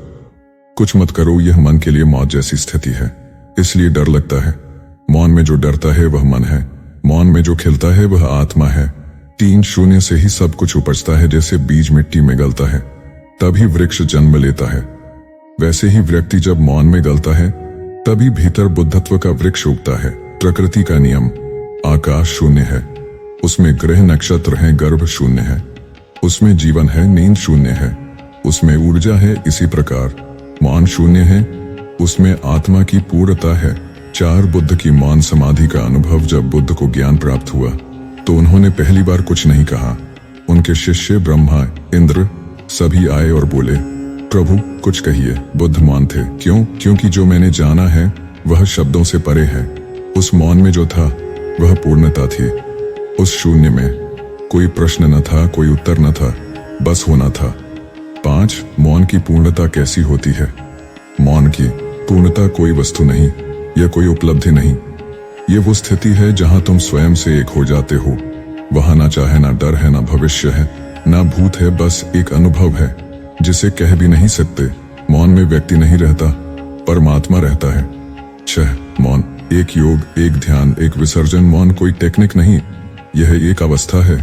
कुछ मत करो। यह मन के लिए मौत जैसी स्थिति है, इसलिए डर लगता है। मौन में जो डरता है वह मन है, मौन में जो खिलता है वह आत्मा है। 3. शून्य से ही सब कुछ उपजता है। जैसे बीज मिट्टी में गलता है तभी वृक्ष जन्म लेता है, वैसे ही व्यक्ति जब मौन में गलता है तभी भीतर बुद्धत्व का वृक्ष उगता है। प्रकृति का नियम, आकाश शून्य है, उसमें ग्रह नक्षत्र हैं, गर्भ शून्य है, उसमें जीवन है, नींद शून्य है, उसमें ऊर्जा है। इसी प्रकार मौन शून्य है, उसमें आत्मा की पूर्णता है। 4. बुद्ध की मौन समाधि का अनुभव। जब बुद्ध को ज्ञान प्राप्त हुआ तो उन्होंने पहली बार कुछ नहीं कहा। उनके शिष्य ब्रह्मा, इंद्र सभी आए और बोले प्रभु कुछ कहिए। बुद्ध मौन थे। क्यों? क्योंकि जो मैंने जाना है वह शब्दों से परे है। उस मौन में जो था वह पूर्णता थी। उस शून्य में कोई प्रश्न न था, कोई उत्तर न था, बस होना था। 5. मौन की पूर्णता कैसी होती है? मौन की पूर्णता कोई वस्तु नहीं, यह कोई उपलब्धि नहीं, ये वो स्थिति है जहां तुम स्वयं से एक हो जाते हो। वहां ना चाहे, ना डर है, ना भविष्य है, ना भूत है, बस एक अनुभव है जिसे कह भी नहीं सकते। मौन में व्यक्ति नहीं रहता, परमात्मा रहता है। 6. मौन एक योग, एक ध्यान, एक विसर्जन। मौन कोई टेक्निक नहीं, यह एक अवस्था है,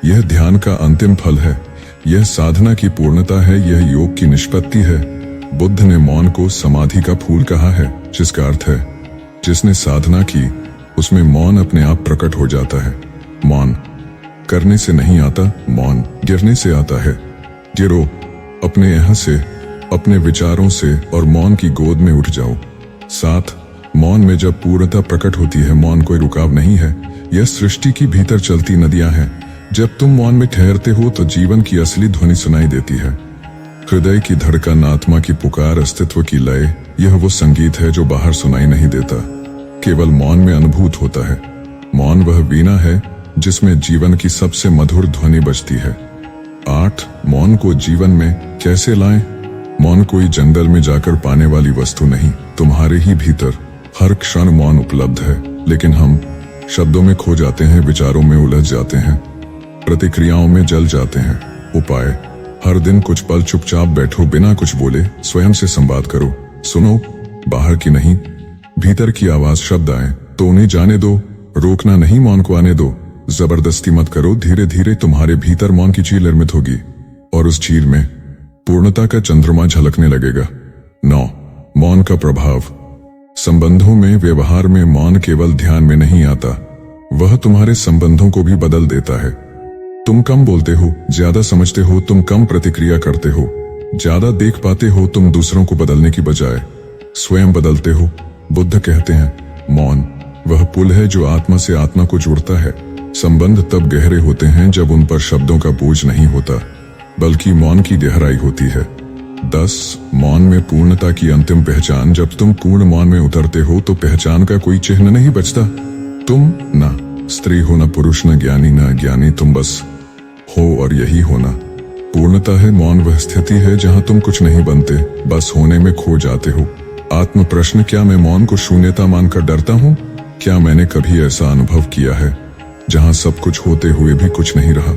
यह ध्यान का अंतिम फल है, यह साधना की पूर्णता है, यह योग की निष्पत्ति है। बुद्ध ने मौन को समाधि का फूल कहा है, जिसका अर्थ है जिसने साधना की उसमें मौन अपने आप प्रकट हो जाता है। मौन करने से नहीं आता, मौन गिरने से आता है। गिरो अपने यहाँ से, अपने विचारों से, और मौन की गोद में उठ जाओ। 7. मौन में जब पूर्णता प्रकट होती है, मौन कोई रुकाव नहीं है, यह सृष्टि की भीतर चलती नदियां हैं। जब तुम मौन में ठहरते हो तो जीवन की असली ध्वनि सुनाई देती है। हृदय की धड़कन, आत्मा की पुकार, अस्तित्व की लय, यह वो संगीत है जो बाहर सुनाई नहीं देता, केवल मौन में अनुभूत होता है। मौन वह वीणा है जिसमें जीवन की सबसे मधुर ध्वनि बजती है। 8. मौन को जीवन में कैसे लाएं? मौन कोई जंगल में जाकर पाने वाली वस्तु नहीं, तुम्हारे ही भीतर हर क्षण मौन उपलब्ध है, लेकिन हम शब्दों में खो जाते हैं, विचारों में उलझ जाते हैं, प्रतिक्रियाओं में जल जाते हैं। उपाय: हर दिन कुछ पल चुपचाप बैठो, बिना कुछ बोले स्वयं से संवाद करो। सुनो, बाहर की नहीं, भीतर की आवाज। शब्द आए तो उन्हें जाने दो, रोकना नहीं, मौन को आने दो, जबरदस्ती मत करो। धीरे धीरे तुम्हारे भीतर मौन की चील निर्मित होगी और उस चील में पूर्णता का चंद्रमा झलकने लगेगा। 9. मौन का प्रभाव। संबंधों में, व्यवहार में मौन केवल ध्यान में नहीं आता, वह तुम्हारे संबंधों को भी बदल देता है। तुम कम बोलते हो, ज्यादा समझते हो, तुम कम प्रतिक्रिया करते हो, ज्यादा देख पाते हो, तुम दूसरों को बदलने की बजाय स्वयं बदलते हो। बुद्ध कहते हैं मौन वह पुल है जो आत्मा से आत्मा को जोड़ता है। संबंध तब गहरे होते हैं जब उन पर शब्दों का बोझ नहीं होता, बल्कि मौन की गहराई होती है। 10. मौन में पूर्णता की अंतिम पहचान। जब तुम पूर्ण मौन में उतरते हो तो पहचान का कोई चिन्ह नहीं बचता। तुम न स्त्री हो, न पुरुष, न ज्ञानी, न अज्ञानी, तुम बस हो, और यही होना पूर्णता है। मौन वह स्थिति है जहां तुम कुछ नहीं बनते, बस होने में खो जाते हो। आत्म प्रश्न, क्या मैं मौन को शून्यता मानकर डरता हूँ? क्या मैंने कभी ऐसा अनुभव किया है जहां सब कुछ होते हुए भी कुछ नहीं रहा?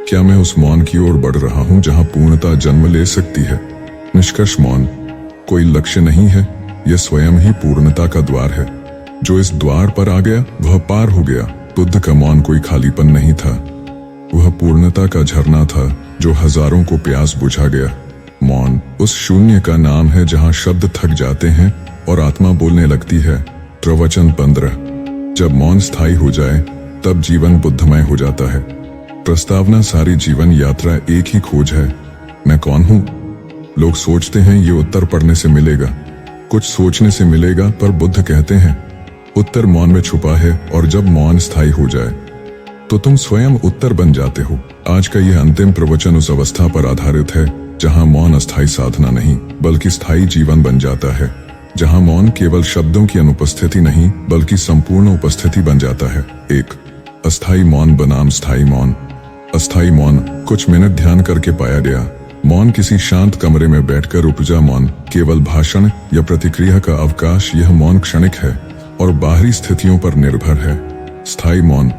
क्या मैं उस मौन की ओर बढ़ रहा हूं जहां पूर्णता जन्म ले सकती है? निष्कर्ष, मौन कोई लक्ष्य नहीं है, यह स्वयं ही पूर्णता का द्वार है। जो इस द्वार पर आ गया वह पार हो गया। बुद्ध का मौन कोई खालीपन नहीं था, वह पूर्णता का झरना था जो हजारों को प्यास बुझा गया। मौन उस शून्य का नाम है जहां शब्द थक जाते हैं और आत्मा बोलने लगती है। प्रवचन 15। जब मौन स्थायी हो जाए तब जीवन बुद्धमय हो जाता है। प्रस्तावना, सारी जीवन यात्रा एक ही खोज है। मैं कौन हूं? लोग सोचते हैं ये उत्तर पढ़ने से मिलेगा, कुछ सोचने से मिलेगा, पर बुद्ध कहते हैं उत्तर मौन में छुपा है, और जब मौन स्थायी हो जाए तो तुम स्वयं उत्तर बन जाते हो। आज का यह अंतिम प्रवचन उस अवस्था पर आधारित है जहां मौन अस्थायी साधना नहीं बल्कि स्थायी जीवन बन जाता है, जहां मौन केवल शब्दों की अनुपस्थिति नहीं बल्कि संपूर्ण उपस्थिति बन जाता है। एक अस्थायी मौन बनाम स्थायी मौन। अस्थायी मौन कुछ मिनट ध्यान करके पाया गया। मौन किसी शांत कमरे में बैठकर उपजा मौन, केवल भाषण या प्रतिक्रिया का अवकाश। यह मौन क्षणिक है और बाहरी स्थितियों पर निर्भर है। स्थायी मौन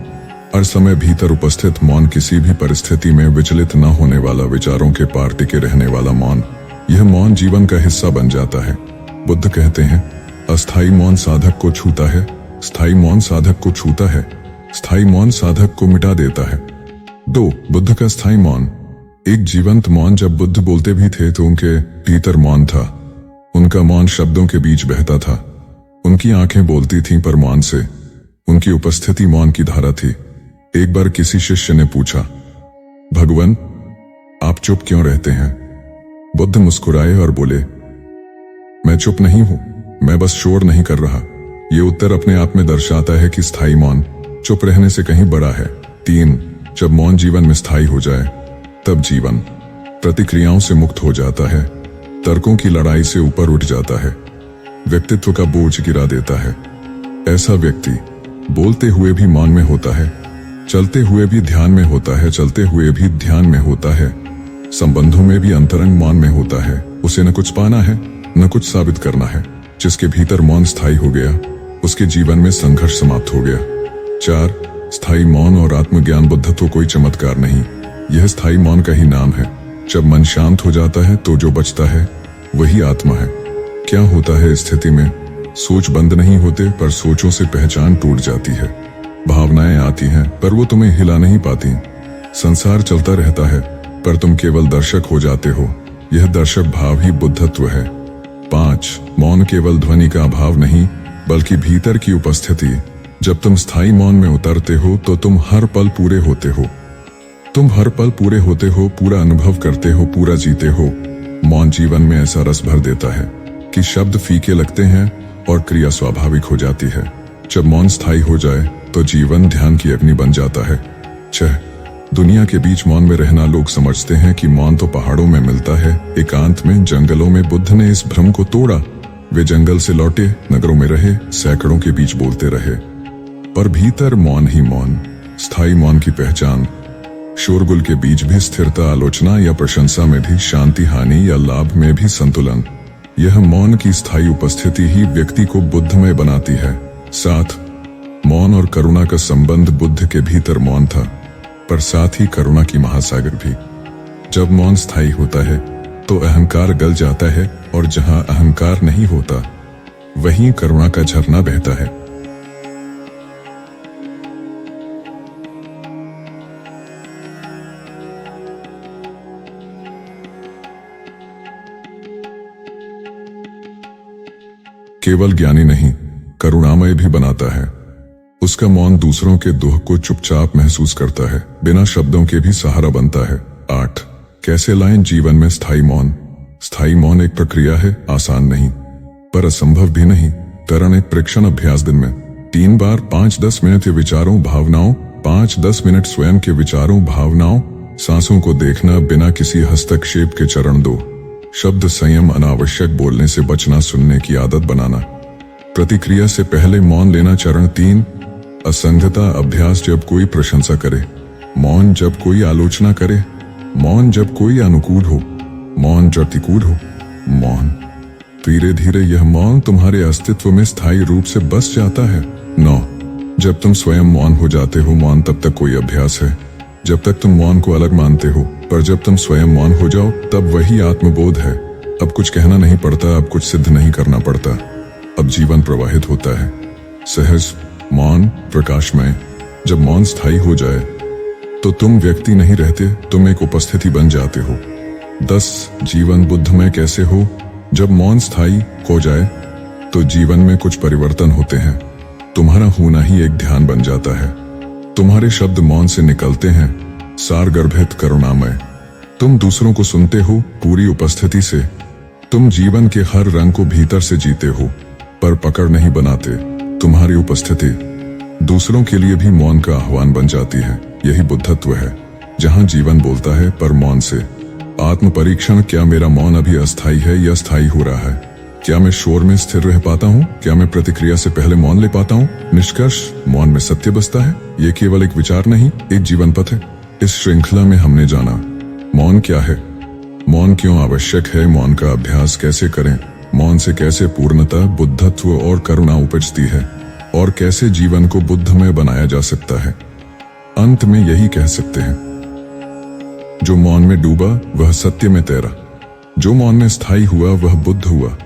हर समय भीतर उपस्थित मौन, किसी भी परिस्थिति में विचलित न होने वाला, विचारों के पार टिके रहने वाला मौन। यह मौन जीवन का हिस्सा बन जाता है। बुद्ध कहते हैं अस्थायी मौन साधक को छूता है, स्थायी मौन साधक को छूता है, स्थायी मौन साधक को मिटा देता है। 2. बुद्ध का स्थायी मौन। एक जीवंत मौन। जब बुद्ध बोलते भी थे तो उनके भीतर मौन था। उनका मौन शब्दों के बीच बहता था। उनकी आंखें बोलती थीं पर मौन से। उनकी उपस्थिति मौन की धारा थी। एक बार किसी शिष्य ने पूछा, भगवान आप चुप क्यों रहते हैं? बुद्ध मुस्कुराए और बोले, मैं चुप नहीं हूं, मैं बस शोर नहीं कर रहा। ये उत्तर अपने आप में दर्शाता है कि स्थायी मौन चुप रहने से कहीं बड़ा है। 3. जब मौन जीवन में स्थायी हो जाए तब जीवन प्रतिक्रियाओं से मुक्त हो जाता है, तर्कों की लड़ाई से ऊपर उठ जाता है, व्यक्तित्व का बोझ गिरा देता है। ऐसा व्यक्ति बोलते हुए भी मौन में होता है, चलते हुए भी ध्यान में होता है, चलते हुए भी ध्यान में होता है, संबंधों में भी अंतरंग मौन में होता है। उसे न कुछ पाना है न कुछ साबित करना है। जिसके भीतर मौन स्थायी हो गया उसके जीवन में संघर्ष समाप्त हो गया। 4. स्थायी मौन और आत्मज्ञान। बुद्धत्व कोई चमत्कार नहीं, यह स्थायी मौन का ही नाम है। जब मन शांत हो जाता है तो जो बचता है वही आत्मा है। क्या होता है इस स्थिति में? सोच बंद नहीं होते पर सोचों से पहचान टूट जाती है। भावनाएं आती हैं पर वो तुम्हें हिला नहीं पाती। संसार चलता रहता है पर तुम केवल दर्शक हो जाते हो। यह दर्शक भाव ही बुद्धत्व है। 5. मौन केवल ध्वनि का अभाव नहीं बल्कि भीतर की उपस्थिति। जब तुम स्थायी मौन में उतरते हो तो तुम हर पल पूरे होते हो। तुम हर पल पूरे होते हो, पूरा अनुभव करते हो, पूरा जीते हो। मौन जीवन में ऐसा रस भर देता है कि शब्द फीके लगते हैं और क्रिया स्वाभाविक हो जाती है। जब मौन स्थायी हो जाए तो जीवन ध्यान की अग्नि बन जाता है। 6. दुनिया के बीच मौन में रहना। लोग समझते हैं कि मौन तो पहाड़ों में मिलता है, एकांत में, जंगलों में। बुद्ध ने इस भ्रम को तोड़ा। वे जंगल से लौटे, नगरों में रहे, सैकड़ों के बीच बोलते रहे, पर भीतर मौन ही मौन। स्थायी मौन की पहचान। शोरगुल के बीच भी स्थिरता, आलोचना या प्रशंसा में भी शांति, हानि या लाभ में भी संतुलन। यह मौन की स्थायी उपस्थिति ही व्यक्ति को बुद्धमय बनाती है। 7. मौन और करुणा का संबंध। बुद्ध के भीतर मौन था पर साथ ही करुणा की महासागर भी। जब मौन स्थायी होता है तो अहंकार गल जाता है और जहां अहंकार नहीं होता वहीं करुणा का झरना बहता है। केवल ज्ञानी नहीं, करुणामय भी बनाता है। उसका मौन दूसरों के दुख को चुपचाप महसूस करता है, बिना शब्दों के भी सहारा बनता है। 8. कैसे लाएं जीवन में स्थायी मौन? स्थायी मौन एक प्रक्रिया है, आसान नहीं पर असंभव भी नहीं। करण एक परीक्षण अभ्यास। दिन में 3 बार 5-10 मिनट के विचारों भावनाओं, 5-10 मिनट स्वयं के विचारों भावनाओं, सांसों को देखना बिना किसी हस्तक्षेप के। चरण 2. शब्द संयम, अनावश्यक बोलने से बचना, सुनने की आदत बनाना, प्रतिक्रिया से पहले मौन लेना। चरण 3. असंगता अभ्यास। जब कोई प्रशंसा करे मौन, जब कोई आलोचना करे मौन, जब कोई अनुकूल हो मौन, जब प्रतिकूल हो मौन। धीरे धीरे यह मौन तुम्हारे अस्तित्व में स्थायी रूप से बस जाता है। 9। जब तुम स्वयं मौन हो जाते हो, मौन तब तक कोई अभ्यास है जब तक तुम मौन को अलग मानते हो, पर जब तुम स्वयं मौन हो जाओ तब वही आत्मबोध है। अब कुछ कहना नहीं पड़ता, अब कुछ सिद्ध नहीं करना पड़ता, अब जीवन प्रवाहित होता है, सहज, मौन, प्रकाशमय। जब मौन स्थायी हो जाए तो तुम व्यक्ति नहीं रहते, तुम एक उपस्थिति बन जाते हो। 10। जीवन बुद्धमय कैसे हो? जब मौन स्थायी हो जाए तो जीवन में कुछ परिवर्तन होते हैं। तुम्हारा होना ही एक ध्यान बन जाता है। तुम्हारे शब्द मौन से निकलते हैं, सारगर्भित, करुणामय। तुम दूसरों को सुनते हो पूरी उपस्थिति से। तुम जीवन के हर रंग को भीतर से जीते हो, पर पकड़ नहीं बनाते। तुम्हारी उपस्थिति दूसरों के लिए भी मौन का आह्वान बन जाती है। यही बुद्धत्व है, जहां जीवन बोलता है पर मौन से। आत्म परीक्षण, क्या मेरा मौन अभी अस्थायी है या स्थायी हो रहा है? क्या मैं शोर में स्थिर रह पाता हूँ? क्या मैं प्रतिक्रिया से पहले मौन ले पाता हूँ? निष्कर्ष, मौन में सत्य बसता है। ये केवल एक विचार नहीं, एक जीवन पथ है। इस श्रृंखला में हमने जाना मौन क्या है, मौन क्यों आवश्यक है, मौन का अभ्यास कैसे करें, मौन से कैसे पूर्णता, बुद्धत्व और करुणा उपजती है, और कैसे जीवन को बुद्धमय बनाया जा सकता है। अंत में यही कह सकते हैं, जो मौन में डूबा वह सत्य में तैरा, जो मौन में स्थायी हुआ वह बुद्ध हुआ।